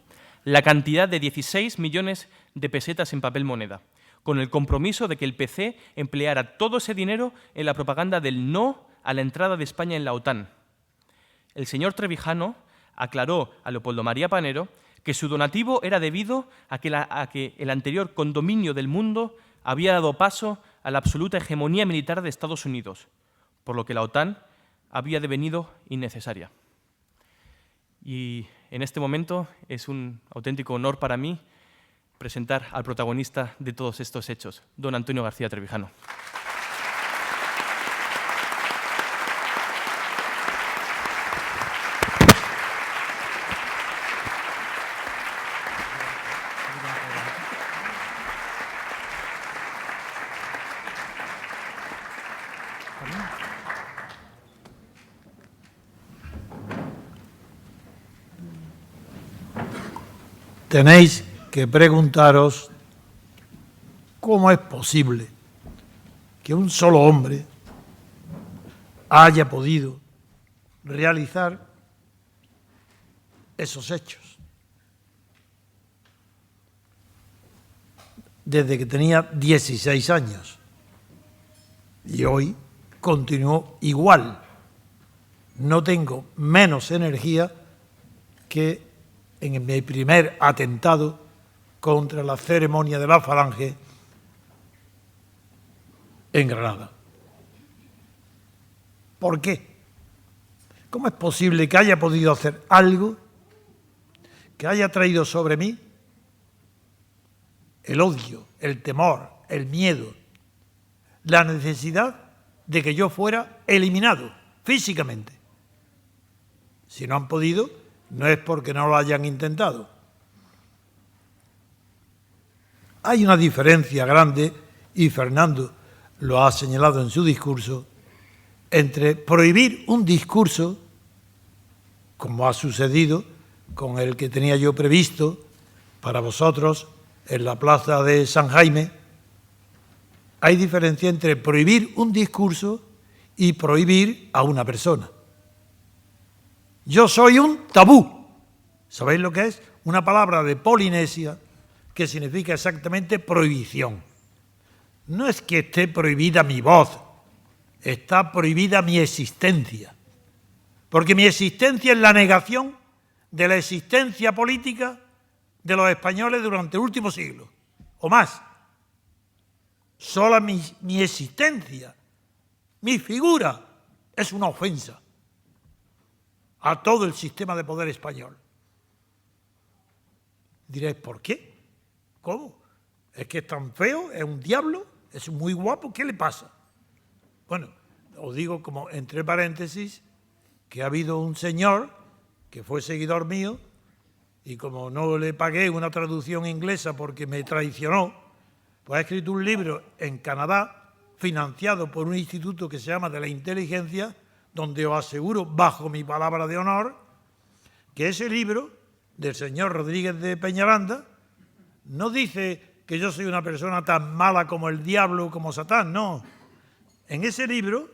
la cantidad de 16 millones de pesetas en papel moneda, con el compromiso de que el PC empleara todo ese dinero en la propaganda del no a la entrada de España en la OTAN. El señor Trevijano aclaró a Leopoldo María Panero que su donativo era debido a que el anterior condominio del mundo había dado paso a la absoluta hegemonía militar de Estados Unidos, por lo que la OTAN había devenido innecesaria. Y en este momento es un auténtico honor para mí presentar al protagonista de todos estos hechos, don Antonio García Trevijano. Tenéis que preguntaros cómo es posible que un solo hombre haya podido realizar esos hechos. Desde que tenía 16 años y hoy continúo igual. No tengo menos energía que en mi primer atentado contra la ceremonia de la Falange en Granada. ¿Por qué? ¿Cómo es posible que haya podido hacer algo que haya traído sobre mí el odio, el temor, el miedo, la necesidad de que yo fuera eliminado físicamente? Si no han podido, no es porque no lo hayan intentado. Hay una diferencia grande, y Fernando lo ha señalado en su discurso, entre prohibir un discurso, como ha sucedido con el que tenía yo previsto para vosotros en la plaza de San Jaime. Hay diferencia entre prohibir un discurso y prohibir a una persona. Yo soy un tabú. ¿Sabéis lo que es? Una palabra de Polinesia que significa exactamente prohibición. No es que esté prohibida mi voz, está prohibida mi existencia. Porque mi existencia es la negación de la existencia política de los españoles durante el último siglo, o más. Sola mi existencia, mi figura, es una ofensa a todo el sistema de poder español. Diréis, ¿por qué? ¿Cómo? ¿Es que es tan feo? ¿Es un diablo? ¿Es muy guapo? ¿Qué le pasa? Bueno, os digo como entre paréntesis que ha habido un señor que fue seguidor mío y como no le pagué una traducción inglesa porque me traicionó, pues ha escrito un libro en Canadá financiado por un instituto que se llama de la inteligencia, donde os aseguro, bajo mi palabra de honor, que ese libro del señor Rodríguez de Peñaranda no dice que yo soy una persona tan mala como el diablo o como Satán, no. En ese libro,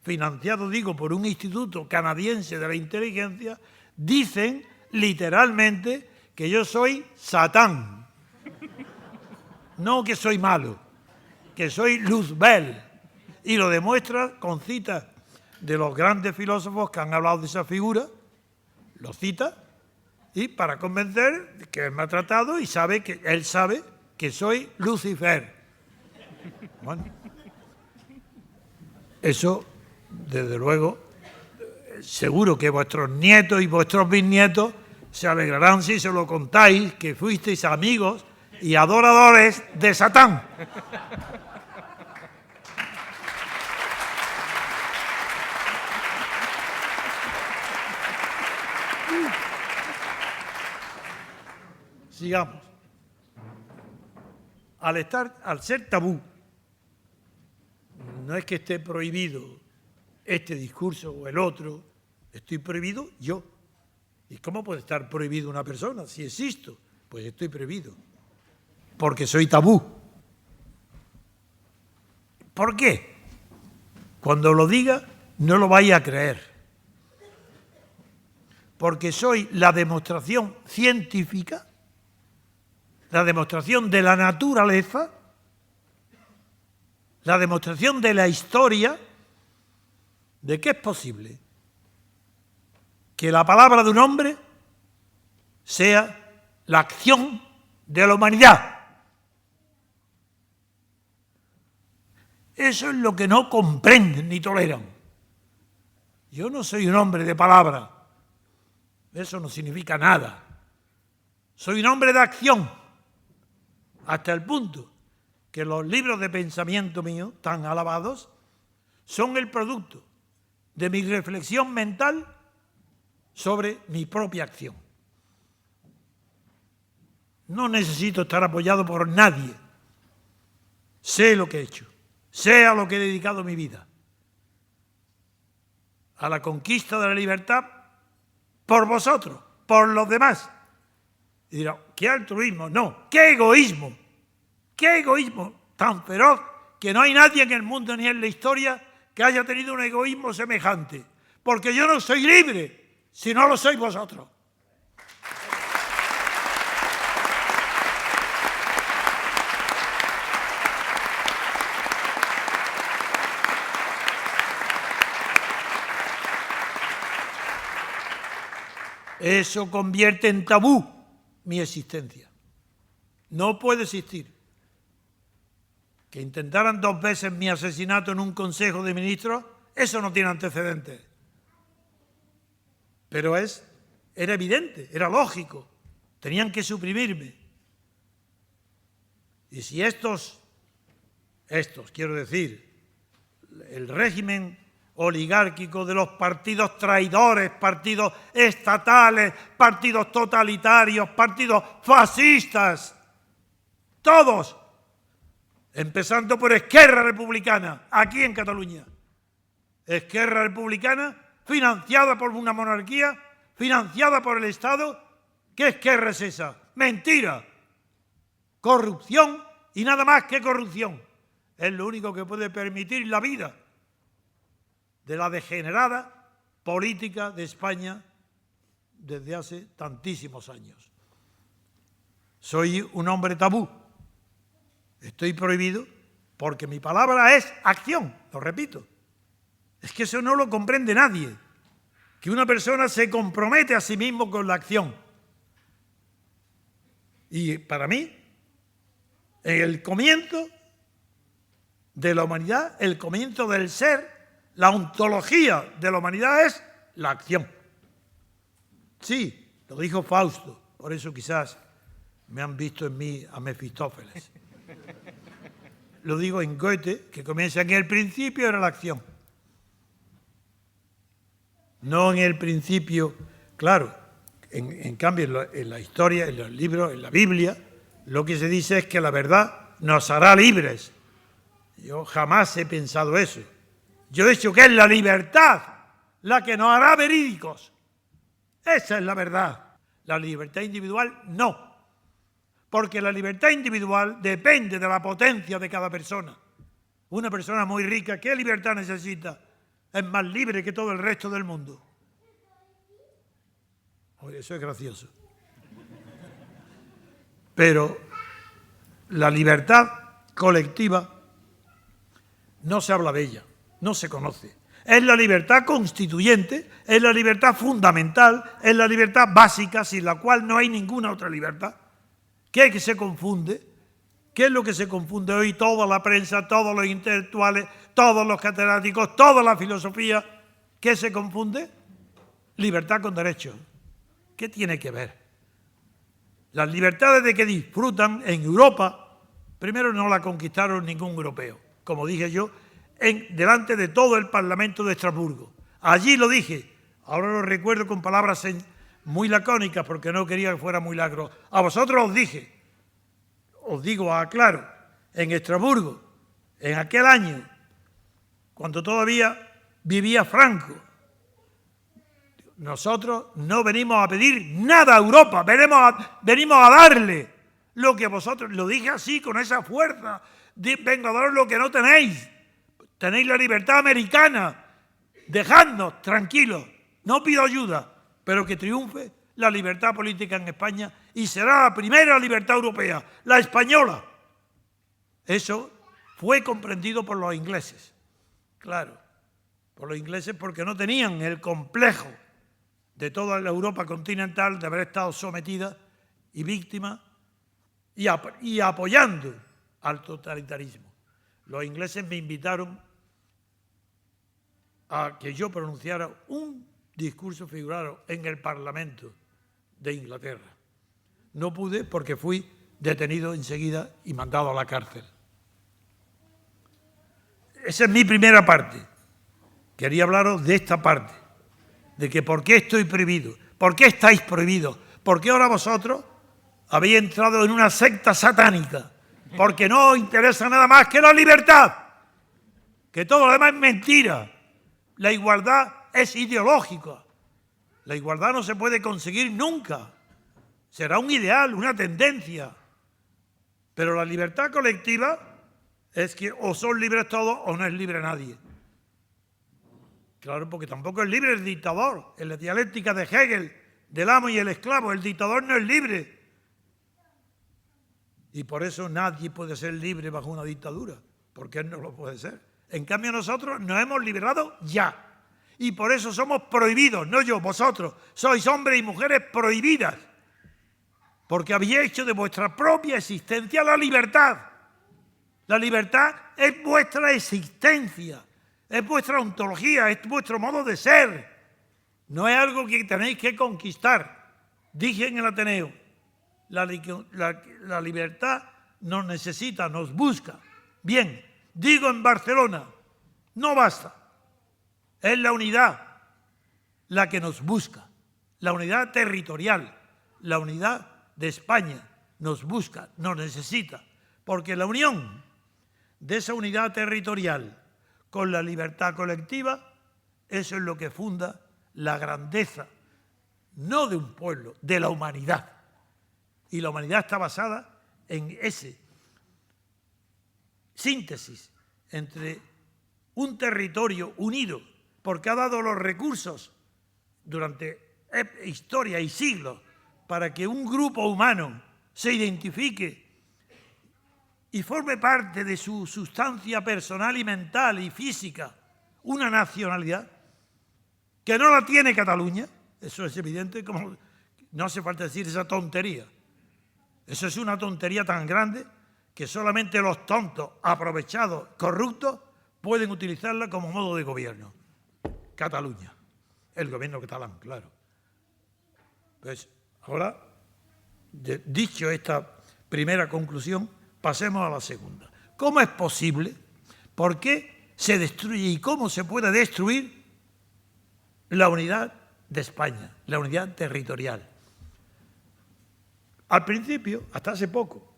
financiado, digo, por un instituto canadiense de la inteligencia, dicen literalmente que yo soy Satán. No que soy malo, que soy Luzbel. Y lo demuestra con citas de los grandes filósofos que han hablado de esa figura, lo cita, y para convencer que él me ha tratado y él sabe que soy Lucifer. Bueno, eso, desde luego, seguro que vuestros nietos y vuestros bisnietos se alegrarán si se lo contáis, que fuisteis amigos y adoradores de Satán. Sigamos. Al ser tabú, no es que esté prohibido este discurso o el otro, estoy prohibido yo. ¿Y cómo puede estar prohibido una persona? Si existo, pues estoy prohibido. Porque soy tabú. ¿Por qué? Cuando lo diga, no lo vais a creer. Porque soy la demostración científica, la demostración de la naturaleza, la demostración de la historia, de que es posible que la palabra de un hombre sea la acción de la humanidad. Eso es lo que no comprenden ni toleran. Yo no soy un hombre de palabra, eso no significa nada. Soy un hombre de acción, hasta el punto que los libros de pensamiento mío, tan alabados, son el producto de mi reflexión mental sobre mi propia acción. No necesito estar apoyado por nadie. Sé lo que he hecho, sé a lo que he dedicado mi vida. A la conquista de la libertad por vosotros, por los demás. Y dirá, ¿qué altruismo? No, ¿qué egoísmo? ¿Qué egoísmo tan feroz que no hay nadie en el mundo ni en la historia que haya tenido un egoísmo semejante? Porque yo no soy libre si no lo sois vosotros. Eso convierte en tabú mi existencia. No puede existir. Que intentaran 2 veces mi asesinato en un consejo de ministros, eso no tiene antecedentes. Pero era evidente, era lógico. Tenían que suprimirme. Y si estos, quiero decir, el régimen oligárquico de los partidos traidores, partidos estatales, partidos totalitarios, partidos fascistas, todos, empezando por Esquerra Republicana, aquí en Cataluña. Esquerra Republicana, financiada por una monarquía, financiada por el Estado. ¿Qué Esquerra es esa? Mentira. Corrupción y nada más que corrupción. Es lo único que puede permitir la vida de la degenerada política de España desde hace tantísimos años. Soy un hombre tabú. Estoy prohibido porque mi palabra es acción, lo repito. Es que eso no lo comprende nadie, que una persona se compromete a sí mismo con la acción. Y para mí, el comienzo de la humanidad, el comienzo del ser, la ontología de la humanidad es la acción. Sí, lo dijo Fausto, por eso quizás me han visto en mí a Mefistófeles. Lo digo en Goethe, que comienza en el principio era la acción. No en el principio, claro, en cambio en la historia, en los libros, en la Biblia, lo que se dice es que la verdad nos hará libres. Yo jamás he pensado eso. Yo he dicho que es la libertad la que nos hará verídicos. Esa es la verdad. La libertad individual no. Porque la libertad individual depende de la potencia de cada persona. Una persona muy rica, ¿qué libertad necesita? Es más libre que todo el resto del mundo. Oye, eso es gracioso. Pero la libertad colectiva no se habla de ella, no se conoce. Es la libertad constituyente, es la libertad fundamental, es la libertad básica, sin la cual no hay ninguna otra libertad. ¿Qué es que se confunde? ¿Qué es lo que se confunde hoy? Toda la prensa, todos los intelectuales, todos los catedráticos, toda la filosofía. ¿Qué se confunde? Libertad con derechos. ¿Qué tiene que ver? Las libertades de que disfrutan en Europa, primero no la conquistaron ningún europeo, como dije yo, delante de todo el Parlamento de Estrasburgo. Allí lo dije, ahora lo recuerdo con palabras muy lacónicas porque no quería que fuera muy largo. A vosotros os dije, os digo, aclaro, en Estrasburgo, en aquel año, cuando todavía vivía Franco, nosotros no venimos a pedir nada a Europa, venimos a darle lo que vosotros, lo dije así, con esa fuerza, vengo a daros lo que no tenéis. Tenéis la libertad americana, dejadnos tranquilos, no pido ayuda, pero que triunfe la libertad política en España y será la primera libertad europea, la española. Eso fue comprendido por los ingleses, claro, por los ingleses porque no tenían el complejo de toda la Europa continental de haber estado sometida y víctima y apoyando al totalitarismo. Los ingleses me invitaron a que yo pronunciara un discurso figurado en el Parlamento de Inglaterra. No pude porque fui detenido enseguida y mandado a la cárcel. Esa es mi primera parte. Quería hablaros de esta parte, de que por qué estoy prohibido, por qué estáis prohibidos, por qué ahora vosotros habéis entrado en una secta satánica, porque no os interesa nada más que la libertad, que todo lo demás es mentira. La igualdad es ideológica. La igualdad no se puede conseguir nunca. Será un ideal, una tendencia. Pero la libertad colectiva es que o son libres todos o no es libre nadie. Claro, porque tampoco es libre el dictador. En la dialéctica de Hegel, del amo y el esclavo, el dictador no es libre. Y por eso nadie puede ser libre bajo una dictadura, porque él no lo puede ser. En cambio nosotros nos hemos liberado ya. Y por eso somos prohibidos, no yo, vosotros. Sois hombres y mujeres prohibidas. Porque habéis hecho de vuestra propia existencia la libertad. La libertad es vuestra existencia, es vuestra ontología, es vuestro modo de ser. No es algo que tenéis que conquistar. Dije en el Ateneo, la libertad nos necesita, nos busca. Bien, digo en Barcelona, no basta. Es la unidad la que nos busca, la unidad territorial, la unidad de España nos busca, nos necesita, porque la unión de esa unidad territorial con la libertad colectiva, eso es lo que funda la grandeza, no de un pueblo, de la humanidad. Y la humanidad está basada en ese síntesis entre un territorio unido, porque ha dado los recursos durante historia y siglos para que un grupo humano se identifique y forme parte de su sustancia personal y mental y física una nacionalidad que no la tiene Cataluña. Eso es evidente, como no hace falta decir esa tontería. Eso es una tontería tan grande que solamente los tontos, aprovechados, corruptos, pueden utilizarla como modo de gobierno. Cataluña, el gobierno catalán, claro. Pues ahora, dicho esta primera conclusión, pasemos a la segunda. ¿Cómo es posible? ¿Por qué se destruye y cómo se puede destruir la unidad de España, la unidad territorial? Al principio, hasta hace poco,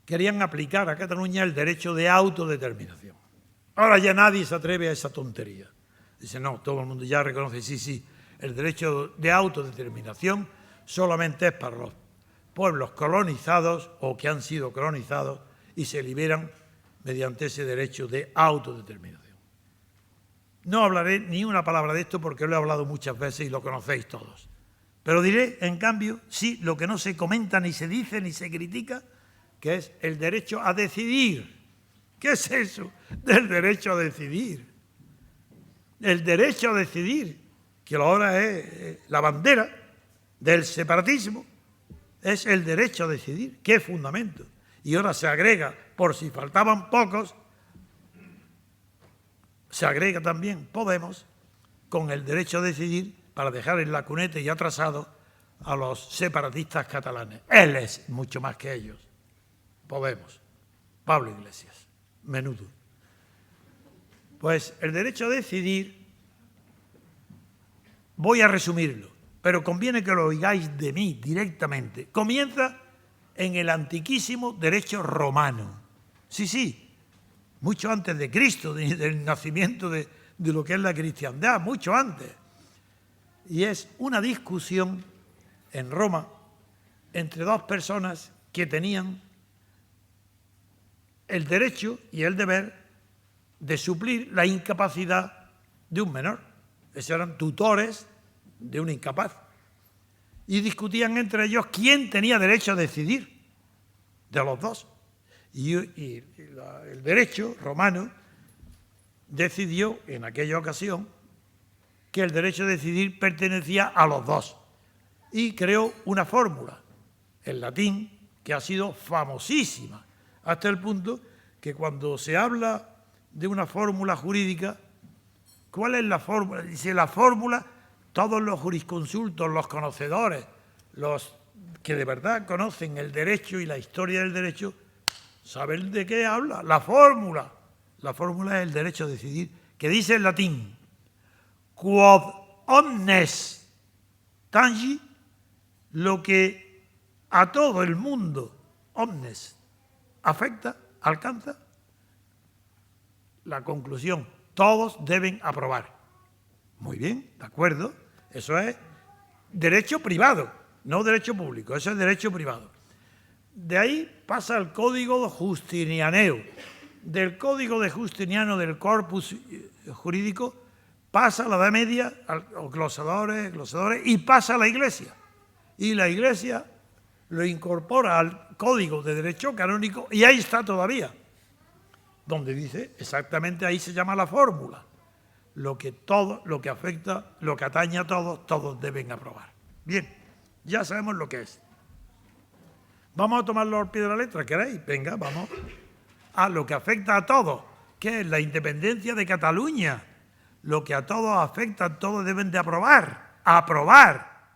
querían aplicar a Cataluña el derecho de autodeterminación. Ahora ya nadie se atreve a esa tontería. Dice, no, todo el mundo ya reconoce, sí, el derecho de autodeterminación solamente es para los pueblos colonizados o que han sido colonizados y se liberan mediante ese derecho de autodeterminación. No hablaré ni una palabra de esto porque lo he hablado muchas veces y lo conocéis todos. Pero diré, en cambio, sí, lo que no se comenta, ni se dice, ni se critica, que es el derecho a decidir. ¿Qué es eso del derecho a decidir? El derecho a decidir, que ahora es la bandera del separatismo, es el derecho a decidir. ¡Qué fundamento! Y ahora se agrega, por si faltaban pocos, se agrega también Podemos con el derecho a decidir para dejar en la cuneta y atrasado a los separatistas catalanes. Él es mucho más que ellos. Podemos. Pablo Iglesias. Menudo. Pues el derecho a decidir, voy a resumirlo, pero conviene que lo oigáis de mí directamente. Comienza en el antiquísimo derecho romano. Sí, mucho antes de Cristo, del nacimiento de lo que es la cristiandad, mucho antes. Y es una discusión en Roma entre dos personas que tenían el derecho y el deber de suplir la incapacidad de un menor. Esos eran tutores de un incapaz. Y discutían entre ellos quién tenía derecho a decidir de los dos. Y el derecho romano decidió en aquella ocasión que el derecho a decidir pertenecía a los dos. Y creó una fórmula en latín que ha sido famosísima, hasta el punto que cuando se habla de una fórmula jurídica, ¿cuál es la fórmula? Dice la fórmula, todos los jurisconsultos, los conocedores, los que de verdad conocen el derecho y la historia del derecho, saben de qué habla. La fórmula es el derecho a decidir, que dice en latín, quod omnes tangi, lo que a todo el mundo, omnes, afecta, alcanza, la conclusión, todos deben aprobar. Muy bien, de acuerdo, eso es derecho privado, no derecho público, eso es derecho privado. De ahí pasa el código justinianeo. Del código de Justiniano, del corpus jurídico, pasa a la Edad Media, a los glosadores, y pasa a la Iglesia. Y la Iglesia lo incorpora al código de derecho canónico y ahí está todavía, donde dice exactamente, ahí se llama la fórmula. Lo que afecta, lo que atañe a todos, todos deben aprobar. Bien, ya sabemos lo que es. Vamos a tomarlo al pie de la letra, ¿queréis? Venga, vamos. Lo que afecta a todos, que es la independencia de Cataluña. Lo que a todos afecta, todos deben de aprobar. Aprobar.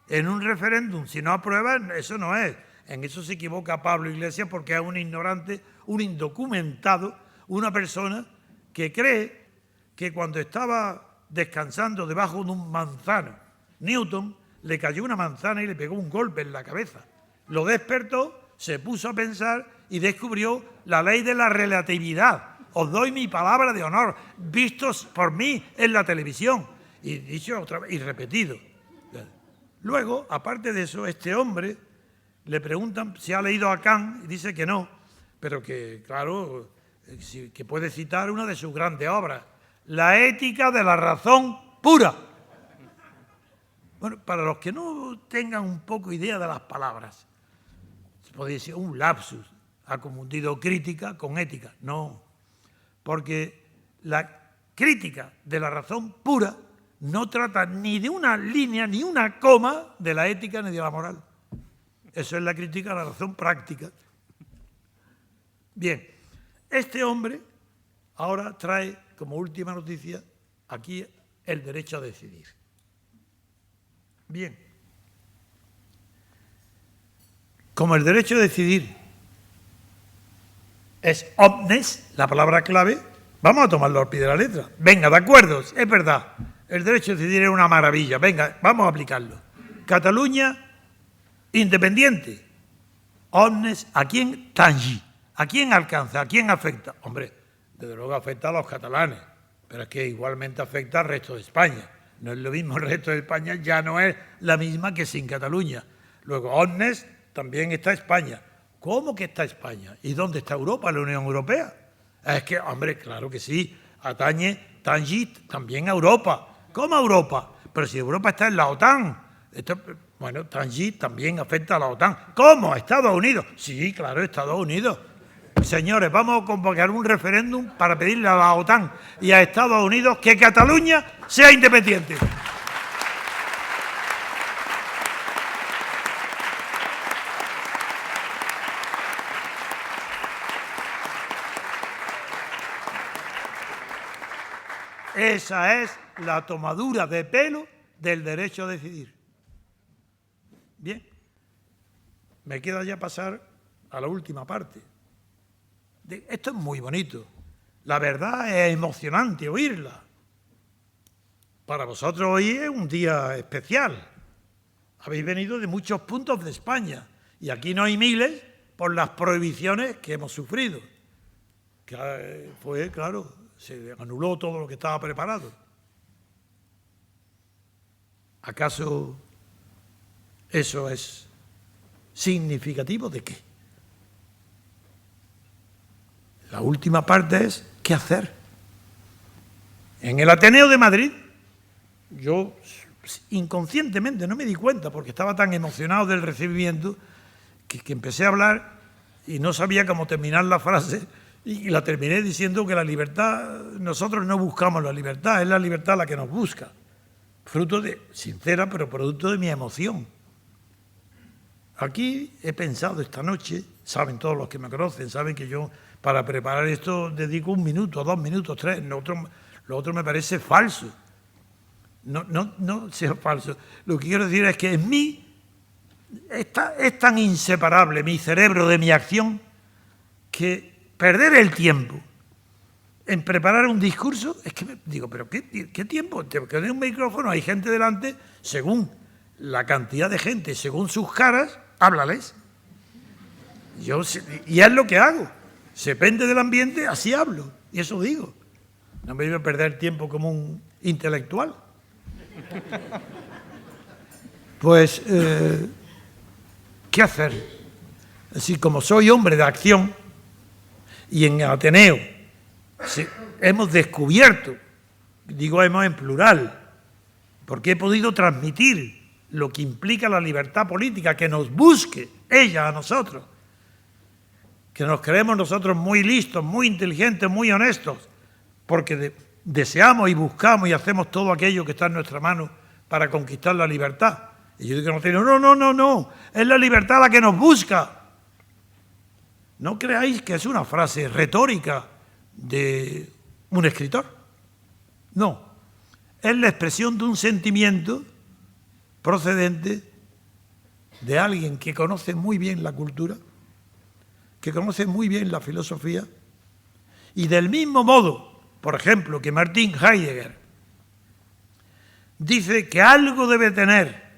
En un referéndum, si no aprueban, eso no es. En eso se equivoca Pablo Iglesias porque es un ignorante, un indocumentado, una persona que cree que cuando estaba descansando debajo de un manzano, Newton le cayó una manzana y le pegó un golpe en la cabeza. Lo despertó, se puso a pensar y descubrió la ley de la relatividad. Os doy mi palabra de honor, vistos por mí en la televisión. Y dicho otra vez, y repetido. Luego, aparte de eso, este hombre le preguntan si ha leído a Kant y dice que no, pero que, claro, que puede citar una de sus grandes obras, La ética de la razón pura. Bueno, para los que no tengan un poco idea de las palabras, se podría decir un lapsus, ha confundido crítica con ética. No, porque la crítica de la razón pura no trata ni de una línea, ni una coma de la ética ni de la moral. Eso es la crítica a la razón práctica. Bien, este hombre ahora trae como última noticia aquí el derecho a decidir. Bien, como el derecho a decidir es omnes, la palabra clave, vamos a tomarlo al pie de la letra. Venga, de acuerdo, es verdad. El derecho a decidir es una maravilla. Venga, vamos a aplicarlo. Cataluña, independiente. Omnes, ¿a quién tangi? ¿A quién alcanza? ¿A quién afecta? Hombre, desde luego afecta a los catalanes, pero es que igualmente afecta al resto de España. No es lo mismo, el resto de España ya no es la misma que sin Cataluña. Luego, omnes, también está España. ¿Cómo que está España? ¿Y dónde está Europa, la Unión Europea? Es que, hombre, claro que sí, atañe, tangi también a Europa. ¿Cómo a Europa? Pero si Europa está en la OTAN, Bueno, Tangier también afecta a la OTAN. ¿Cómo? ¿Estados Unidos? Sí, claro, Estados Unidos. Señores, vamos a convocar un referéndum para pedirle a la OTAN y a Estados Unidos que Cataluña sea independiente. Esa es la tomadura de pelo del derecho a decidir. Bien, me queda ya pasar a la última parte. Esto es muy bonito. La verdad es emocionante oírla. Para vosotros hoy es un día especial. Habéis venido de muchos puntos de España y aquí no hay miles por las prohibiciones que hemos sufrido. Que fue, claro, se anuló todo lo que estaba preparado. ¿Acaso eso es significativo de qué? La última parte es ¿qué hacer? En el Ateneo de Madrid, yo inconscientemente no me di cuenta porque estaba tan emocionado del recibimiento que empecé a hablar y no sabía cómo terminar la frase y la terminé diciendo que la libertad, nosotros no buscamos la libertad, es la libertad la que nos busca. Fruto de, sincera, pero producto de mi emoción. Aquí he pensado esta noche, saben todos los que me conocen, saben que yo para preparar esto dedico 1 minuto, 2 minutos, 3, lo otro me parece falso. No sea falso. Lo que quiero decir es que en mí es tan inseparable mi cerebro de mi acción que perder el tiempo en preparar un discurso, es que digo, pero ¿qué tiempo? Te quedé un micrófono, hay gente delante, según la cantidad de gente, según sus caras, háblales. Y es lo que hago. Depende del ambiente, así hablo. Y eso digo. No me voy a perder tiempo como un intelectual. Pues, ¿qué hacer? Así como soy hombre de acción y en Ateneo hemos descubierto, digo hemos en plural, porque he podido transmitir lo que implica la libertad política, que nos busque ella a nosotros, que nos creemos nosotros muy listos, muy inteligentes, muy honestos, porque deseamos y buscamos y hacemos todo aquello que está en nuestra mano para conquistar la libertad. Y yo digo, no, es la libertad la que nos busca. No creáis que es una frase retórica de un escritor. No, es la expresión de un sentimiento procedente de alguien que conoce muy bien la cultura, que conoce muy bien la filosofía, y del mismo modo, por ejemplo, que Martin Heidegger dice que algo debe tener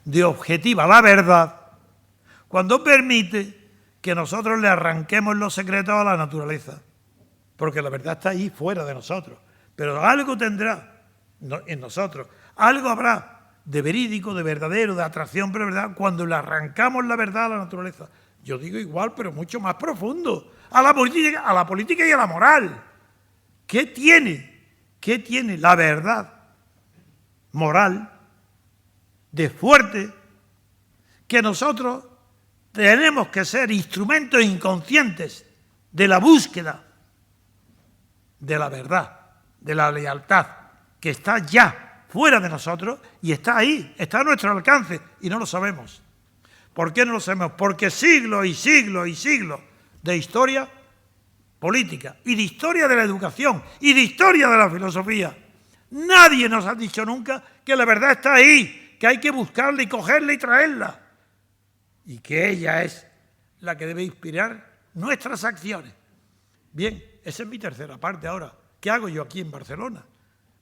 de objetiva la verdad cuando permite que nosotros le arranquemos los secretos a la naturaleza, porque la verdad está ahí fuera de nosotros, pero algo tendrá en nosotros, algo habrá de verídico, de verdadero, de atracción, pero verdad, cuando le arrancamos la verdad a la naturaleza. Yo digo igual, pero mucho más profundo, a la política y a la moral. ¿Qué tiene la verdad moral de fuerte que nosotros tenemos que ser instrumentos inconscientes de la búsqueda de la verdad, de la lealtad, que está ya fuera de nosotros y está ahí, está a nuestro alcance y no lo sabemos? ¿Por qué no lo sabemos? Porque siglos y siglos y siglos de historia política y de historia de la educación y de historia de la filosofía, nadie nos ha dicho nunca que la verdad está ahí, que hay que buscarla y cogerla y traerla, y que ella es la que debe inspirar nuestras acciones. Bien, esa es mi tercera parte ahora. ¿Qué hago yo aquí en Barcelona?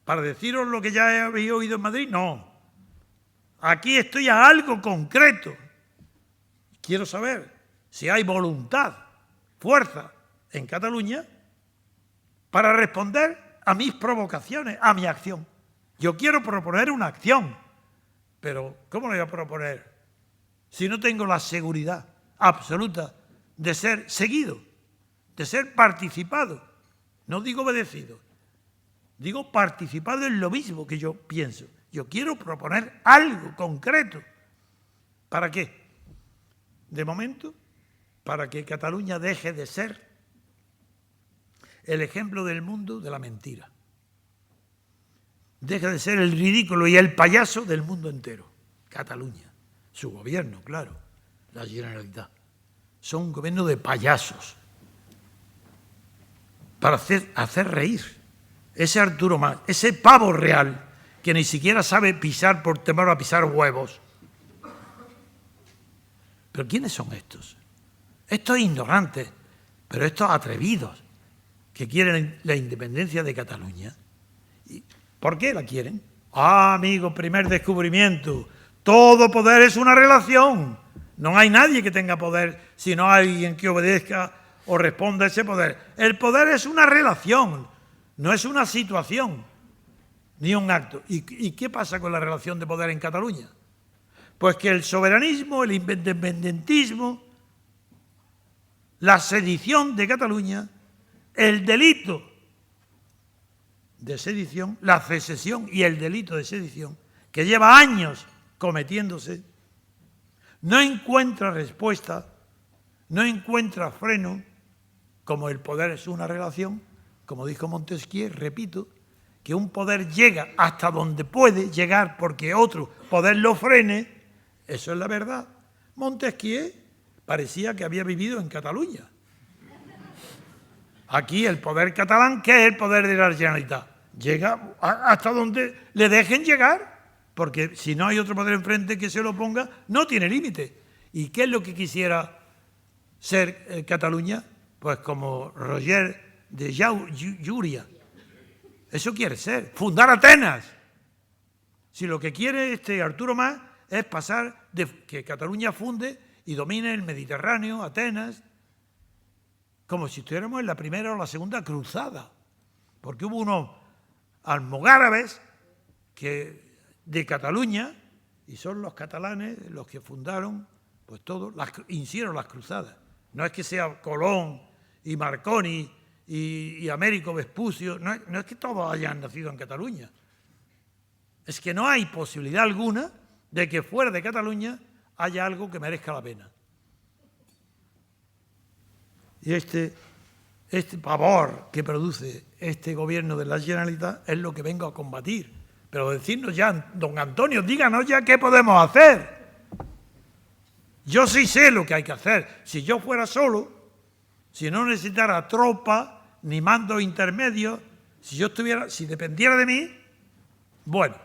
¿Para deciros lo que ya habéis oído en Madrid? No. Aquí estoy a algo concreto. Quiero saber si hay voluntad, fuerza en Cataluña para responder a mis provocaciones, a mi acción. Yo quiero proponer una acción, pero ¿cómo lo voy a proponer si no tengo la seguridad absoluta de ser seguido, de ser participado? No digo obedecido, digo participado en lo mismo que yo pienso. Yo quiero proponer algo concreto. ¿Para qué? De momento, para que Cataluña deje de ser el ejemplo del mundo de la mentira. Deje de ser el ridículo y el payaso del mundo entero. Cataluña, su gobierno, claro, la Generalitat. Son un gobierno de payasos para hacer reír. Ese Arturo Mas, ese pavo real que ni siquiera sabe pisar por temor a pisar huevos. ¿Pero quiénes son estos? Estos ignorantes, pero estos atrevidos que quieren la independencia de Cataluña. ¿Por qué la quieren? Ah, amigo, primer descubrimiento. Todo poder es una relación. No hay nadie que tenga poder si no hay alguien que obedezca o responda a ese poder. El poder es una relación, no es una situación, ni un acto. ¿Y qué pasa con la relación de poder en Cataluña? Pues que el soberanismo, el independentismo, la sedición de Cataluña, el delito de sedición, la secesión y el delito de sedición, que lleva años cometiéndose, no encuentra respuesta, no encuentra freno, como el poder es una relación, como dijo Montesquieu, repito, que un poder llega hasta donde puede llegar porque otro poder lo frene, eso es la verdad. Montesquieu parecía que había vivido en Cataluña. Aquí el poder catalán, ¿qué es el poder de la Generalitat? Llega hasta donde le dejen llegar, porque si no hay otro poder enfrente que se lo ponga, no tiene límite. ¿Y qué es lo que quisiera ser Cataluña? Pues como Roger de Llúria. Eso quiere ser, fundar Atenas. Si lo que quiere Arturo Mas es pasar de que Cataluña funde y domine el Mediterráneo, Atenas, como si estuviéramos en la primera o la segunda cruzada, porque hubo unos almogárabes de Cataluña, y son los catalanes los que fundaron, pues todos, hicieron las cruzadas. No es que sea Colón y Marconi y Américo Vespucio, no es que todos hayan nacido en Cataluña. Es que no hay posibilidad alguna de que fuera de Cataluña haya algo que merezca la pena. Y este pavor que produce este gobierno de la Generalitat es lo que vengo a combatir. Pero decirnos ya, don Antonio, díganos ya qué podemos hacer. Yo sí sé lo que hay que hacer. Si yo fuera solo, si no necesitara tropa ni mandos intermedios, si dependiera de mí, bueno,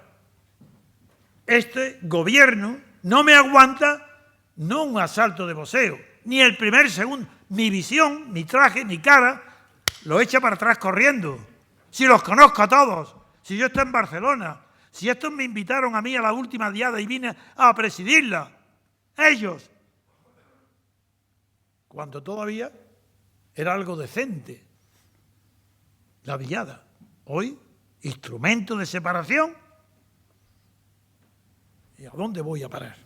este gobierno no me aguanta, no un asalto de voceo, ni el primer segundo. Mi visión, mi traje, mi cara, lo echa para atrás corriendo. Si los conozco a todos, si yo estoy en Barcelona, si estos me invitaron a mí a la última diada y vine a presidirla, ellos, cuando todavía era algo decente, la diada. Hoy, instrumento de separación. ¿Y a dónde voy a parar?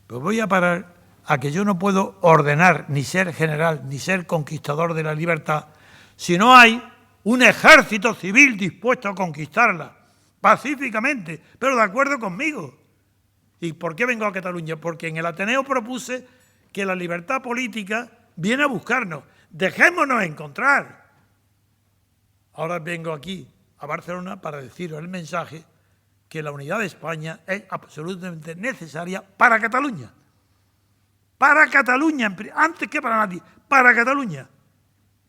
Pues voy a parar a que yo no puedo ordenar, ni ser general, ni ser conquistador de la libertad, si no hay un ejército civil dispuesto a conquistarla, pacíficamente, pero de acuerdo conmigo. ¿Y por qué vengo a Cataluña? Porque en el Ateneo propuse que la libertad política viene a buscarnos. Dejémonos encontrar. Ahora vengo aquí, a Barcelona, para deciros el mensaje que la unidad de España es absolutamente necesaria para Cataluña. Para Cataluña, antes que para nadie, para Cataluña.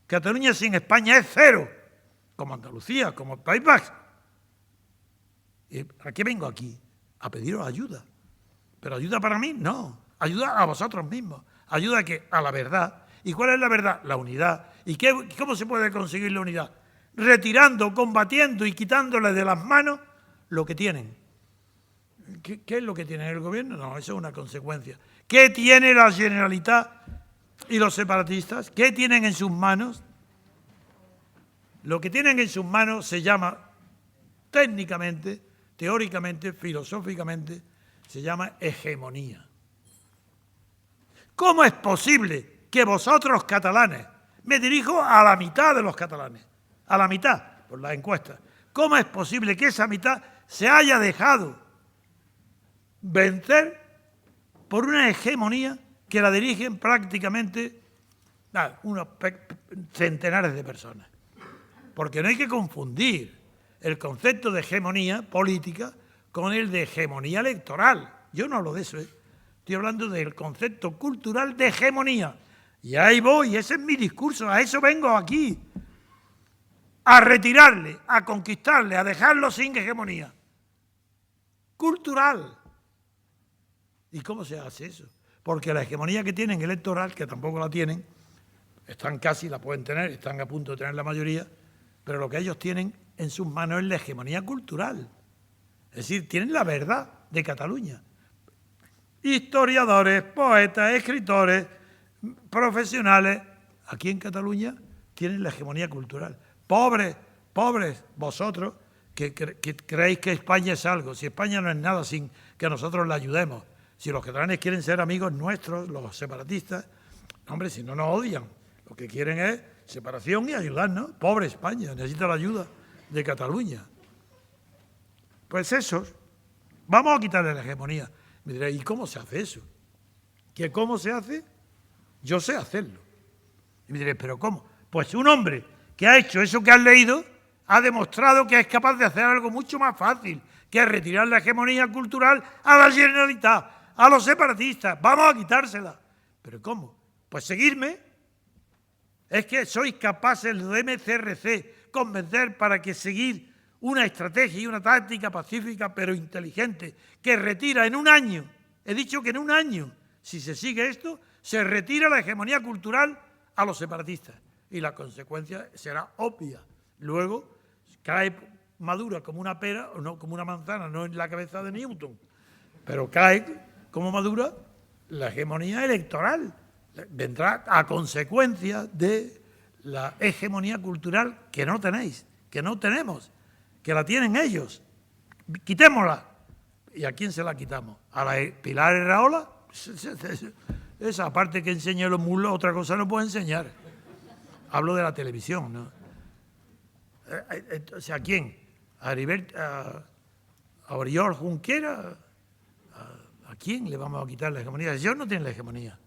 Cataluña sin España es cero, como Andalucía, como el País Vasco. ¿A qué vengo aquí? A pediros ayuda. Pero ayuda para mí, no. Ayuda a vosotros mismos. Ayuda a la verdad. ¿Y cuál es la verdad? La unidad. ¿Y cómo se puede conseguir la unidad? Retirando, combatiendo y quitándole de las manos lo que tienen. ¿Qué es lo que tiene el gobierno? No, eso es una consecuencia. ¿Qué tiene la Generalitat y los separatistas? ¿Qué tienen en sus manos? Lo que tienen en sus manos se llama, técnicamente, teóricamente, filosóficamente, se llama hegemonía. ¿Cómo es posible que vosotros, catalanes, me dirijo a la mitad de los catalanes, a la mitad, por las encuestas, cómo es posible que esa mitad se haya dejado vencer por una hegemonía que la dirigen prácticamente unos centenares de personas. Porque no hay que confundir el concepto de hegemonía política con el de hegemonía electoral. Yo no hablo de eso, estoy hablando del concepto cultural de hegemonía. Y ahí voy, ese es mi discurso, a eso vengo aquí. A retirarle, a conquistarle, a dejarlo sin hegemonía. Cultural. ¿Y cómo se hace eso? Porque la hegemonía que tienen electoral, que tampoco la tienen, están casi, la pueden tener, están a punto de tener la mayoría, pero lo que ellos tienen en sus manos es la hegemonía cultural. Es decir, tienen la verdad de Cataluña. Historiadores, poetas, escritores, profesionales, aquí en Cataluña tienen la hegemonía cultural. Pobres vosotros que creéis que España es algo. Si España no es nada sin que nosotros la ayudemos. Si los catalanes quieren ser amigos nuestros, los separatistas, hombre, si no nos odian. Lo que quieren es separación y ayudarnos. Pobre España, necesita la ayuda de Cataluña. Pues esos, vamos a quitarle la hegemonía. Me diréis, ¿y cómo se hace eso? ¿Que cómo se hace? Yo sé hacerlo. Y me diréis, ¿pero cómo? Pues un hombre que ha hecho eso que has leído ha demostrado que es capaz de hacer algo mucho más fácil, que es retirar la hegemonía cultural a la Generalitat, a los separatistas. Vamos a quitársela. ¿Pero cómo? Pues seguirme. Es que sois capaces de MCRC convencer para que seguir una estrategia y una táctica pacífica pero inteligente que retira en un año, he dicho que en un año, si se sigue esto, se retira la hegemonía cultural a los separatistas y la consecuencia será obvia. Luego cae madura como una pera o no como una manzana, no en la cabeza de Newton, pero cae como madura la hegemonía electoral. Vendrá a consecuencia de la hegemonía cultural que no tenéis, que no tenemos, que la tienen ellos. Quitémosla. ¿Y a quién se la quitamos? ¿A la Pilar Herraola? Esa parte que enseña los muslos, otra cosa no puede enseñar. Hablo de la televisión, ¿no? Entonces, ¿a quién? ¿A Oriol Junquera? ¿A quién le vamos a quitar la hegemonía? Ellos no tienen la hegemonía.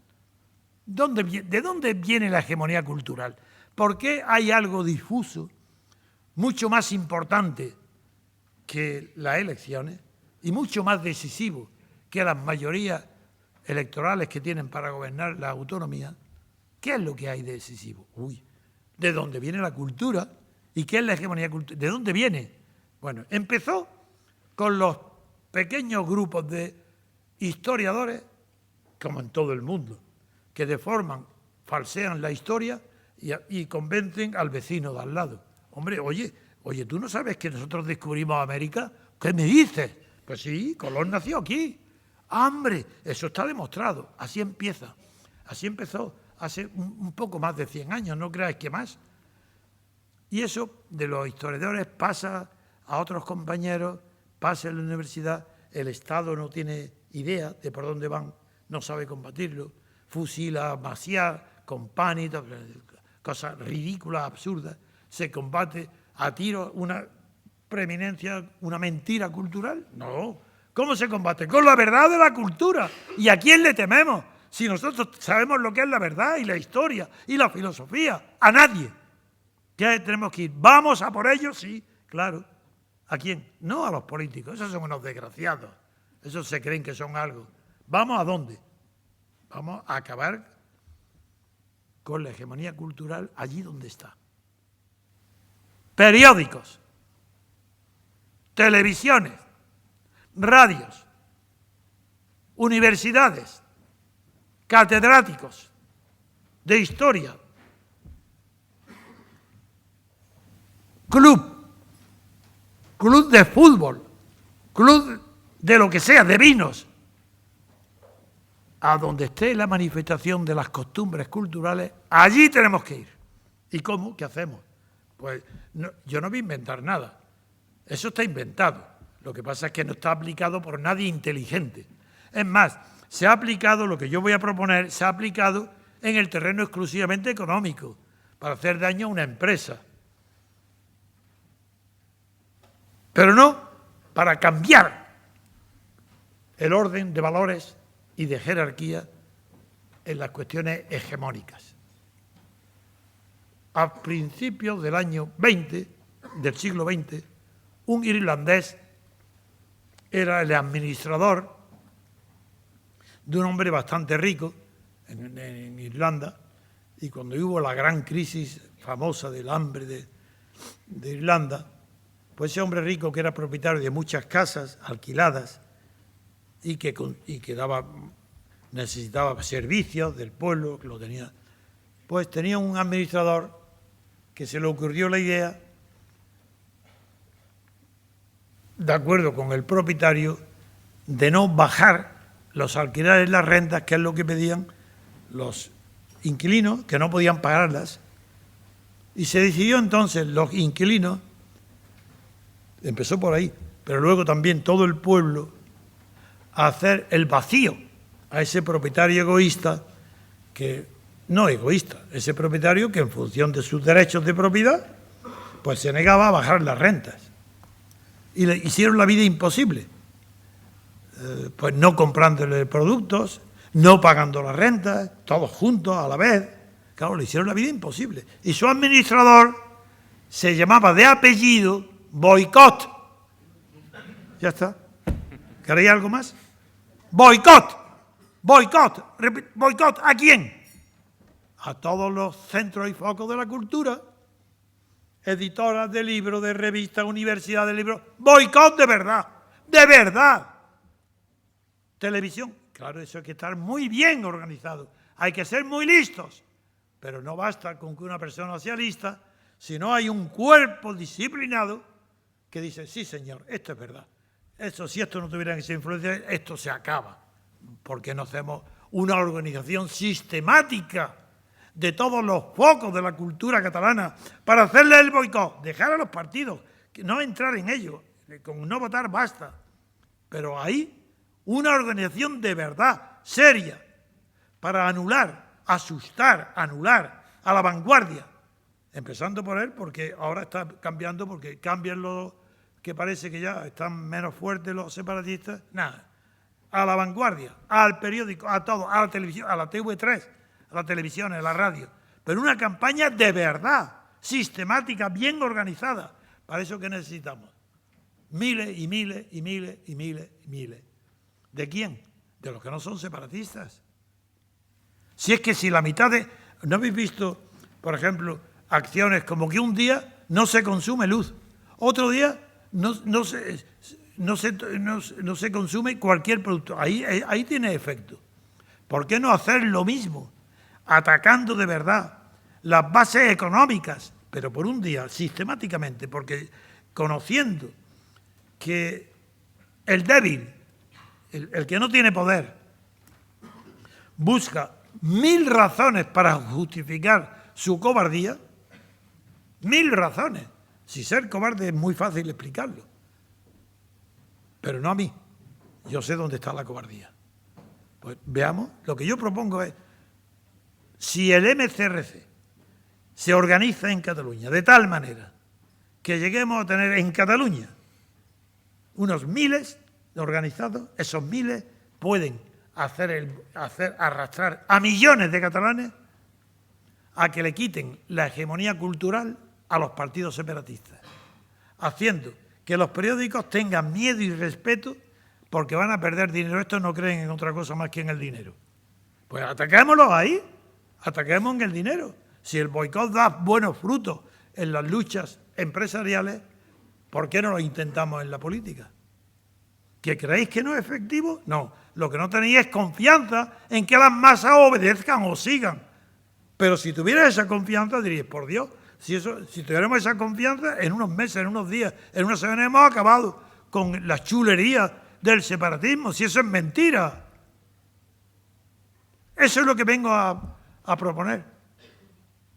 ¿De dónde viene la hegemonía cultural? ¿Por qué hay algo difuso, mucho más importante que las elecciones y mucho más decisivo que las mayorías electorales que tienen para gobernar la autonomía? ¿Qué es lo que hay de decisivo? ¿De dónde viene la cultura? ¿Y qué es la hegemonía cultural? ¿De dónde viene? Bueno, empezó con los pequeños grupos de historiadores, como en todo el mundo, que deforman, falsean la historia y convencen al vecino de al lado. Hombre, oye, ¿tú no sabes que nosotros descubrimos América? ¿Qué me dices? Pues sí, Colón nació aquí. ¡Hombre! Eso está demostrado. Así empieza. Así empezó hace un poco más de 100 años, no creáis que más. Y eso de los historiadores pasa a otros compañeros, pasa en la universidad, el Estado no tiene idea de por dónde van, no sabe combatirlo, fusila a Maciá con pánico, cosas ridículas, absurdas, se combate a tiro una preeminencia, una mentira cultural. No. ¿Cómo se combate? Con la verdad de la cultura. ¿Y a quién le tememos? Si nosotros sabemos lo que es la verdad y la historia y la filosofía, a nadie. ¿Qué tenemos que ir? ¿Vamos a por ellos? Sí, claro. ¿A quién? No a los políticos, esos son unos desgraciados. Esos se creen que son algo. ¿Vamos a dónde? Vamos a acabar con la hegemonía cultural allí donde está. Periódicos, televisiones, radios, universidades, catedráticos de historia, club de fútbol, club de lo que sea, de vinos, a donde esté la manifestación de las costumbres culturales, allí tenemos que ir. ¿Y cómo? ¿Qué hacemos? Pues no, yo no voy a inventar nada. Eso está inventado. Lo que pasa es que no está aplicado por nadie inteligente. Es más, se ha aplicado, lo que yo voy a proponer, se ha aplicado en el terreno exclusivamente económico, para hacer daño a una empresa. Pero no para cambiar el orden de valores y de jerarquía en las cuestiones hegemónicas. A principios del año 20, del siglo XX, un irlandés era el administrador de un hombre bastante rico en Irlanda, y cuando hubo la gran crisis famosa del hambre de Irlanda, pues ese hombre rico, que era propietario de muchas casas alquiladas y que necesitaba servicios del pueblo, que lo tenía, pues tenía un administrador que se le ocurrió la idea, de acuerdo con el propietario, de no bajar los alquileres, las rentas, que es lo que pedían los inquilinos, que no podían pagarlas. Y se decidió entonces los inquilinos, empezó por ahí, pero luego también todo el pueblo, a hacer el vacío a ese propietario egoísta, que no egoísta, ese propietario que en función de sus derechos de propiedad, pues se negaba a bajar las rentas. Y le hicieron la vida imposible, pues no comprándole productos, no pagando las rentas, todos juntos a la vez. Claro, le hicieron la vida imposible. Y su administrador se llamaba de apellido Boicot. Ya está. ¿Queréis algo más? Boicot. Boicot. Boicot. ¿A quién? A todos los centros y focos de la cultura. Editoras de libros, de revistas, universidades de libros. Boicot de verdad. De verdad. Televisión. Claro, eso hay que estar muy bien organizado. Hay que ser muy listos. Pero no basta con que una persona sea lista, sino hay un cuerpo disciplinado que dice, sí señor, esto es verdad. Eso, si esto no tuviera esa influencia, esto se acaba. Porque no hacemos una organización sistemática de todos los focos de la cultura catalana para hacerle el boicot, dejar a los partidos, que no entrar en ello, con no votar basta. Pero ahí una organización de verdad, seria, para anular, asustar, anular a la vanguardia, empezando por él, porque ahora está cambiando, porque cambian los que parece que ya están menos fuertes los separatistas, nada, a la vanguardia, al periódico, a todo, a la televisión, a la TV3, a la televisión, a la radio, pero una campaña de verdad, sistemática, bien organizada. Para eso, ¿qué necesitamos? Miles y miles y miles y miles y miles. ¿De quién? De los que no son separatistas. Si es que si la mitad de... ¿No habéis visto, por ejemplo, acciones como que un día no se consume luz, otro día no se consume cualquier producto? Ahí tiene efecto. ¿Por qué no hacer lo mismo? Atacando de verdad las bases económicas, pero por un día, sistemáticamente, porque conociendo que el débil, el que no tiene poder, busca 1000 razones para justificar su cobardía, 1000 razones. Si ser cobarde es muy fácil explicarlo, pero no a mí. Yo sé dónde está la cobardía. Pues veamos, lo que yo propongo es, si el MCRC se organiza en Cataluña de tal manera que lleguemos a tener en Cataluña unos miles de organizados, esos miles pueden arrastrar a millones de catalanes a que le quiten la hegemonía cultural a los partidos separatistas, haciendo que los periódicos tengan miedo y respeto porque van a perder dinero. Estos no creen en otra cosa más que en el dinero. Pues ataquémoslos ahí, ataquemos en el dinero. Si el boicot da buenos frutos en las luchas empresariales, ¿por qué no lo intentamos en la política? ¿Que creéis que no es efectivo? No. Lo que no tenéis es confianza en que las masas obedezcan o sigan. Pero si tuvierais esa confianza, diríais, por Dios, si tuviéramos esa confianza, en unos meses, en unos días, en una semana hemos acabado con las chulerías del separatismo, si eso es mentira. Eso es lo que vengo a proponer.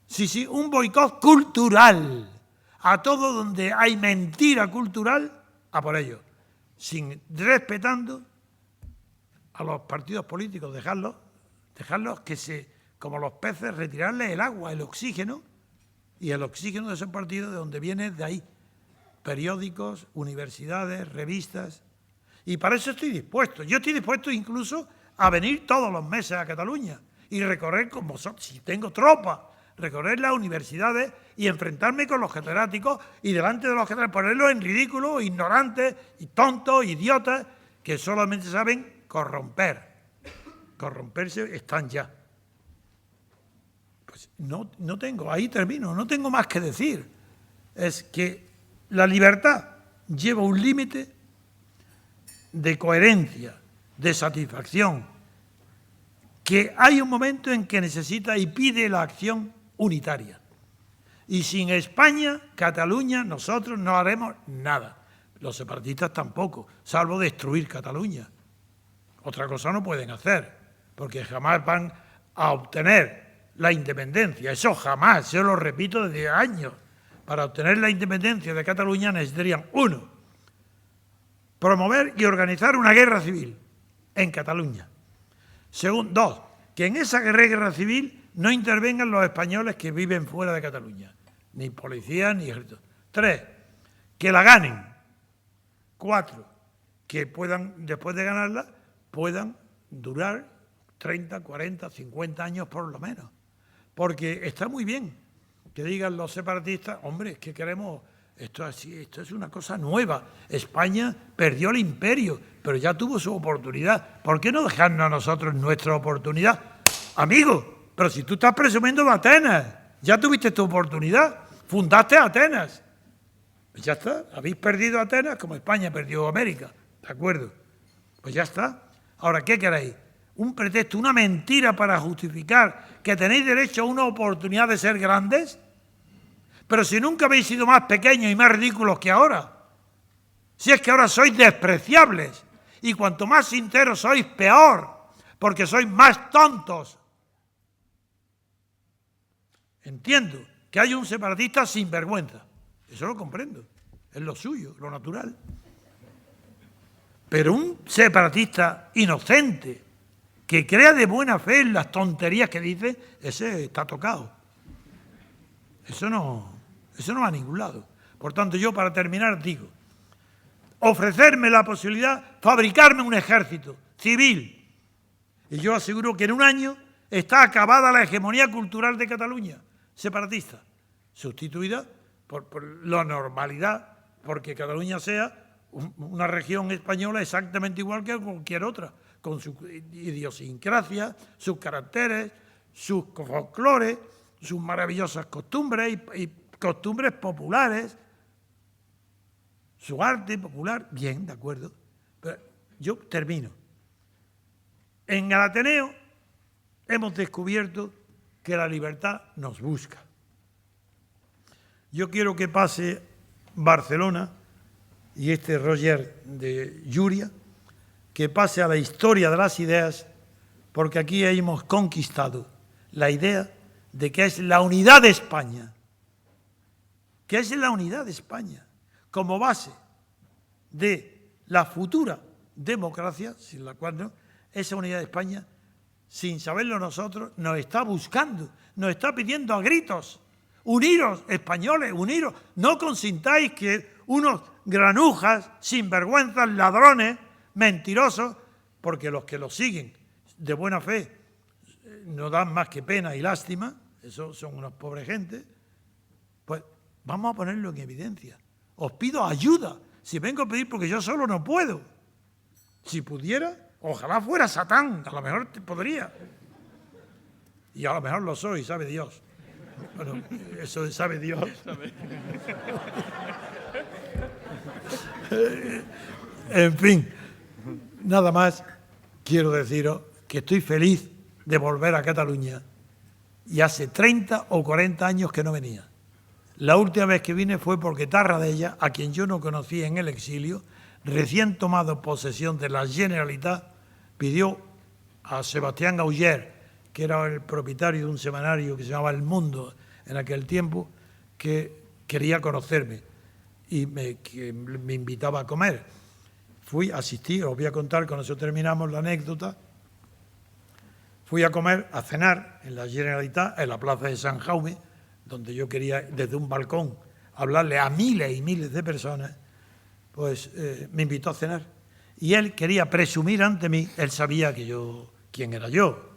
Sí, un boicot cultural. A todo donde hay mentira cultural, a por ello. Respetando a los partidos políticos, dejarlos que como los peces, retirarles el agua, el oxígeno, y el oxígeno de esos partidos de donde viene de ahí. Periódicos, universidades, revistas, Y para eso estoy dispuesto. Yo estoy dispuesto incluso a venir todos los meses a Cataluña y recorrer con vosotros, si tengo tropa, recorrer las universidades y enfrentarme con los catedráticos y delante de los catedráticos ponerlos en ridículo, ignorantes, y tontos, idiotas, que solamente saben corromper. Corromperse están ya. Pues no tengo, ahí termino, no tengo más que decir. Es que la libertad lleva un límite de coherencia, de satisfacción, que hay un momento en que necesita y pide la acción unitaria. Y sin España, Cataluña, nosotros no haremos nada. Los separatistas tampoco, salvo destruir Cataluña. Otra cosa no pueden hacer, porque jamás van a obtener la independencia. Eso jamás, yo lo repito desde años. Para obtener la independencia de Cataluña necesitarían, 1, promover y organizar una guerra civil en Cataluña. 2, que en esa guerra civil no intervengan los españoles que viven fuera de Cataluña, ni policías ni ejército. 3, que la ganen. 4, que puedan, después de ganarla, puedan durar 30, 40, 50 años por lo menos. Porque está muy bien que digan los separatistas, hombre, es que queremos, esto es una cosa nueva. España perdió el imperio, pero ya tuvo su oportunidad. ¿Por qué no dejarnos a nosotros nuestra oportunidad? Amigo, pero si tú estás presumiendo de Atenas, ya tuviste tu oportunidad, fundaste Atenas. Pues ya está, habéis perdido Atenas como España perdió América, ¿de acuerdo? Pues ya está. Ahora, ¿qué queréis? Un pretexto, una mentira para justificar que tenéis derecho a una oportunidad de ser grandes, pero si nunca habéis sido más pequeños y más ridículos que ahora. Si es que ahora sois despreciables y cuanto más sinceros sois, peor, porque sois más tontos. Entiendo que hay un separatista sin vergüenza, eso lo comprendo, es lo suyo, lo natural. Pero un separatista inocente, que crea de buena fe en las tonterías que dice, ese está tocado. Eso no va a ningún lado. Por tanto, yo para terminar digo, ofrecerme la posibilidad, fabricarme un ejército civil. Y yo aseguro que en un año está acabada la hegemonía cultural de Cataluña, separatista, sustituida por la normalidad, porque Cataluña sea una región española exactamente igual que cualquier otra, con su idiosincrasia, sus caracteres, sus folclores, sus maravillosas costumbres y costumbres populares, su arte popular, bien, de acuerdo. Pero yo termino. En el Ateneo hemos descubierto que la libertad nos busca. Yo quiero que pase Barcelona y este Roger de Llúria, que pase a la historia de las ideas, porque aquí hemos conquistado la idea de que es la unidad de España, que es la unidad de España, como base de la futura democracia, sin la cual no, esa unidad de España, sin saberlo nosotros, nos está buscando, nos está pidiendo a gritos, uniros, españoles, uniros, no consintáis que unos granujas, sinvergüenzas, ladrones, mentirosos, porque los que los siguen de buena fe no dan más que pena y lástima, esos son unos pobres gente, pues vamos a ponerlo en evidencia. Os pido ayuda, si vengo a pedir porque yo solo no puedo. Si pudiera, ojalá fuera Satán, a lo mejor podría. Y a lo mejor lo soy, sabe Dios. Bueno, eso sabe Dios. En fin, nada más quiero deciros que estoy feliz de volver a Cataluña y hace 30 o 40 años que no venía. La última vez que vine fue porque Tarradella, a quien yo no conocí en el exilio, recién tomado posesión de la Generalitat, pidió a Sebastián Auger, que era el propietario de un semanario que se llamaba El Mundo en aquel tiempo, que quería conocerme y que me invitaba a comer. Fui, asistí, os voy a contar, con eso terminamos la anécdota. Fui a comer, a cenar en la Generalitat, en la plaza de San Jaume, donde yo quería desde un balcón hablarle a miles y miles de personas, pues me invitó a cenar. Y él quería presumir ante mí, él sabía que quién era yo.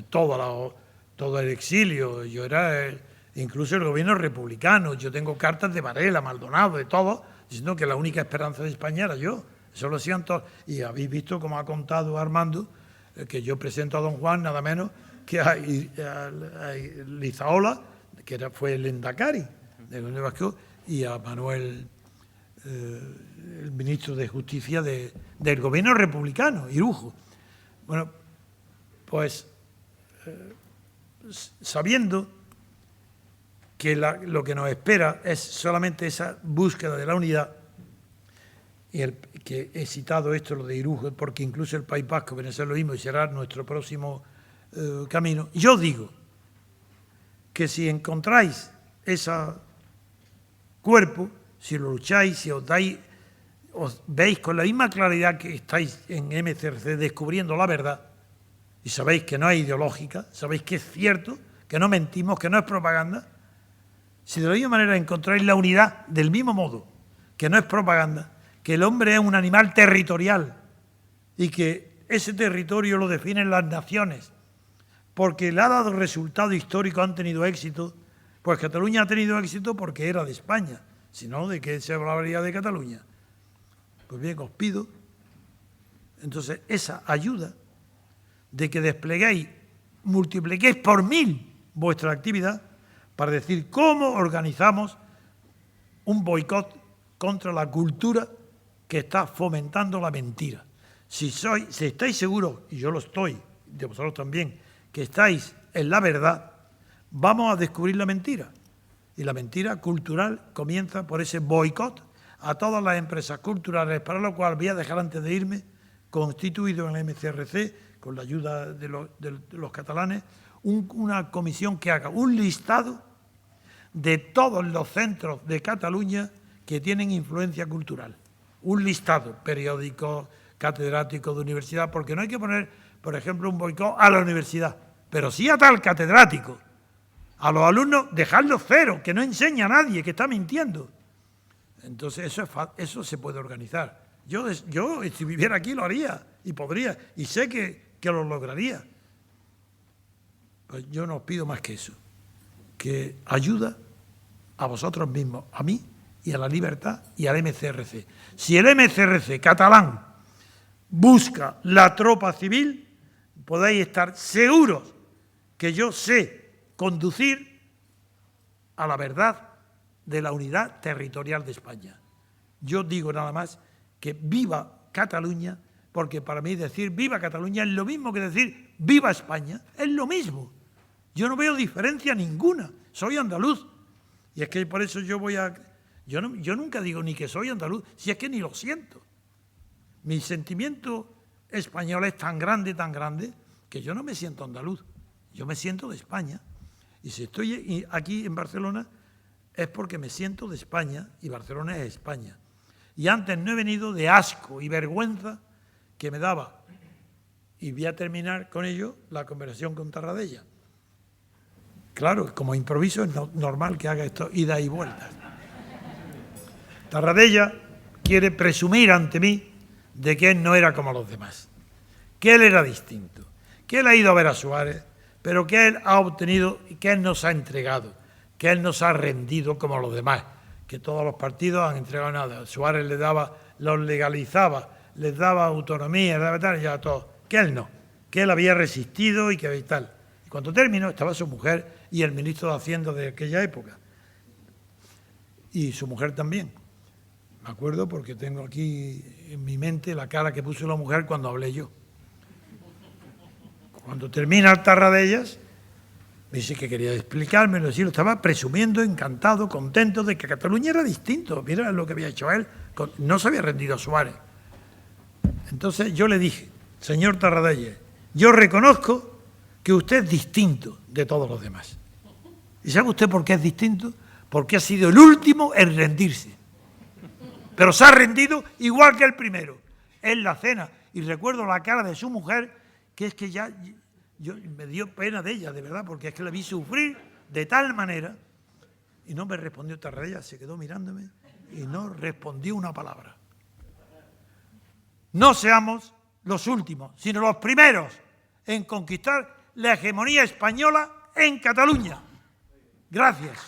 Todo el exilio, yo era incluso el gobierno republicano, yo tengo cartas de Varela, Maldonado, de todos, diciendo que la única esperanza de España era yo. Eso lo hacían todos. Y habéis visto, como ha contado Armando, que yo presento a don Juan nada menos que a Lizaola, que fue el Endacari del gobierno vasco, y a Manuel, el ministro de Justicia del gobierno republicano, Irujo. Bueno, pues sabiendo que lo que nos espera es solamente esa búsqueda de la unidad, y que he citado esto, lo de Irujo, porque incluso el País Vasco viene a ser lo mismo y será nuestro próximo camino. Yo digo que si encontráis ese cuerpo, si lo lucháis, si os veis con la misma claridad que estáis en MCRC descubriendo la verdad, y sabéis que no es ideológica, sabéis que es cierto, que no mentimos, que no es propaganda, si de la misma manera encontráis la unidad del mismo modo, que no es propaganda, que el hombre es un animal territorial y que ese territorio lo definen las naciones, porque le ha dado resultado histórico, han tenido éxito, pues Cataluña ha tenido éxito porque era de España, si no, ¿de qué se hablaría de Cataluña? Pues bien, os pido, entonces, esa ayuda de que despleguéis, multipliquéis por 1000 vuestra actividad para decir cómo organizamos un boicot contra la cultura que está fomentando la mentira. Si estáis seguros, y yo lo estoy, de vosotros también, que estáis en la verdad, vamos a descubrir la mentira. Y la mentira cultural comienza por ese boicot a todas las empresas culturales, para lo cual voy a dejar antes de irme, constituido en el MCRC, con la ayuda de los catalanes, una comisión que haga un listado de todos los centros de Cataluña que tienen influencia cultural. Un listado, periódicos, catedráticos de universidad, porque no hay que poner, por ejemplo, un boicot a la universidad, pero sí a tal catedrático. A los alumnos, dejarlos cero, que no enseña a nadie, que está mintiendo. Entonces, eso se puede organizar. Yo, si viviera aquí, lo haría, y podría, y sé que lo lograría. Pues yo no os pido más que eso, que ayuda a vosotros mismos, a mí y a la libertad y al MCRC. Si el MCRC catalán busca la tropa civil, podéis estar seguros que yo sé conducir a la verdad de la unidad territorial de España. Yo digo nada más que viva Cataluña, porque para mí decir viva Cataluña es lo mismo que decir viva España, es lo mismo. Yo no veo diferencia ninguna, soy andaluz. Y es que por eso yo nunca digo ni que soy andaluz, si es que ni lo siento. Mi sentimiento español es tan grande, que yo no me siento andaluz, yo me siento de España. Y si estoy aquí en Barcelona es porque me siento de España y Barcelona es España. Y antes no he venido de asco y vergüenza que me daba. Y voy a terminar con ello la conversación con Tarradella. Claro, como improviso es normal que haga esto ida y vueltas. Tarradella quiere presumir ante mí de que él no era como los demás, que él era distinto, que él ha ido a ver a Suárez, pero que él ha obtenido, que él nos ha entregado, que él nos ha rendido como los demás, que todos los partidos han entregado nada. Suárez les daba, los legalizaba, les daba autonomía, les daba tal, y ya todo. Que él no, que él había resistido y que tal. Y cuando terminó estaba su mujer y el ministro de Hacienda de aquella época. Y su mujer también. Me acuerdo porque tengo aquí en mi mente la cara que puso la mujer cuando hablé yo. Cuando termina el Tarradellas, me dice que quería explicármelo, lo estaba presumiendo, encantado, contento de que Cataluña era distinto. Mira lo que había hecho él, no se había rendido a Suárez. Entonces yo le dije, señor Tarradellas, yo reconozco que usted es distinto de todos los demás. ¿Y sabe usted por qué es distinto? Porque ha sido el último en rendirse. Pero se ha rendido igual que el primero, en la cena. Y recuerdo la cara de su mujer, que es que ya me dio pena de ella, de verdad, porque es que la vi sufrir de tal manera. Y no me respondió Tarradellas, se quedó mirándome y no respondió una palabra. no seamos los últimos, sino los primeros en conquistar la hegemonía española en Cataluña. Gracias.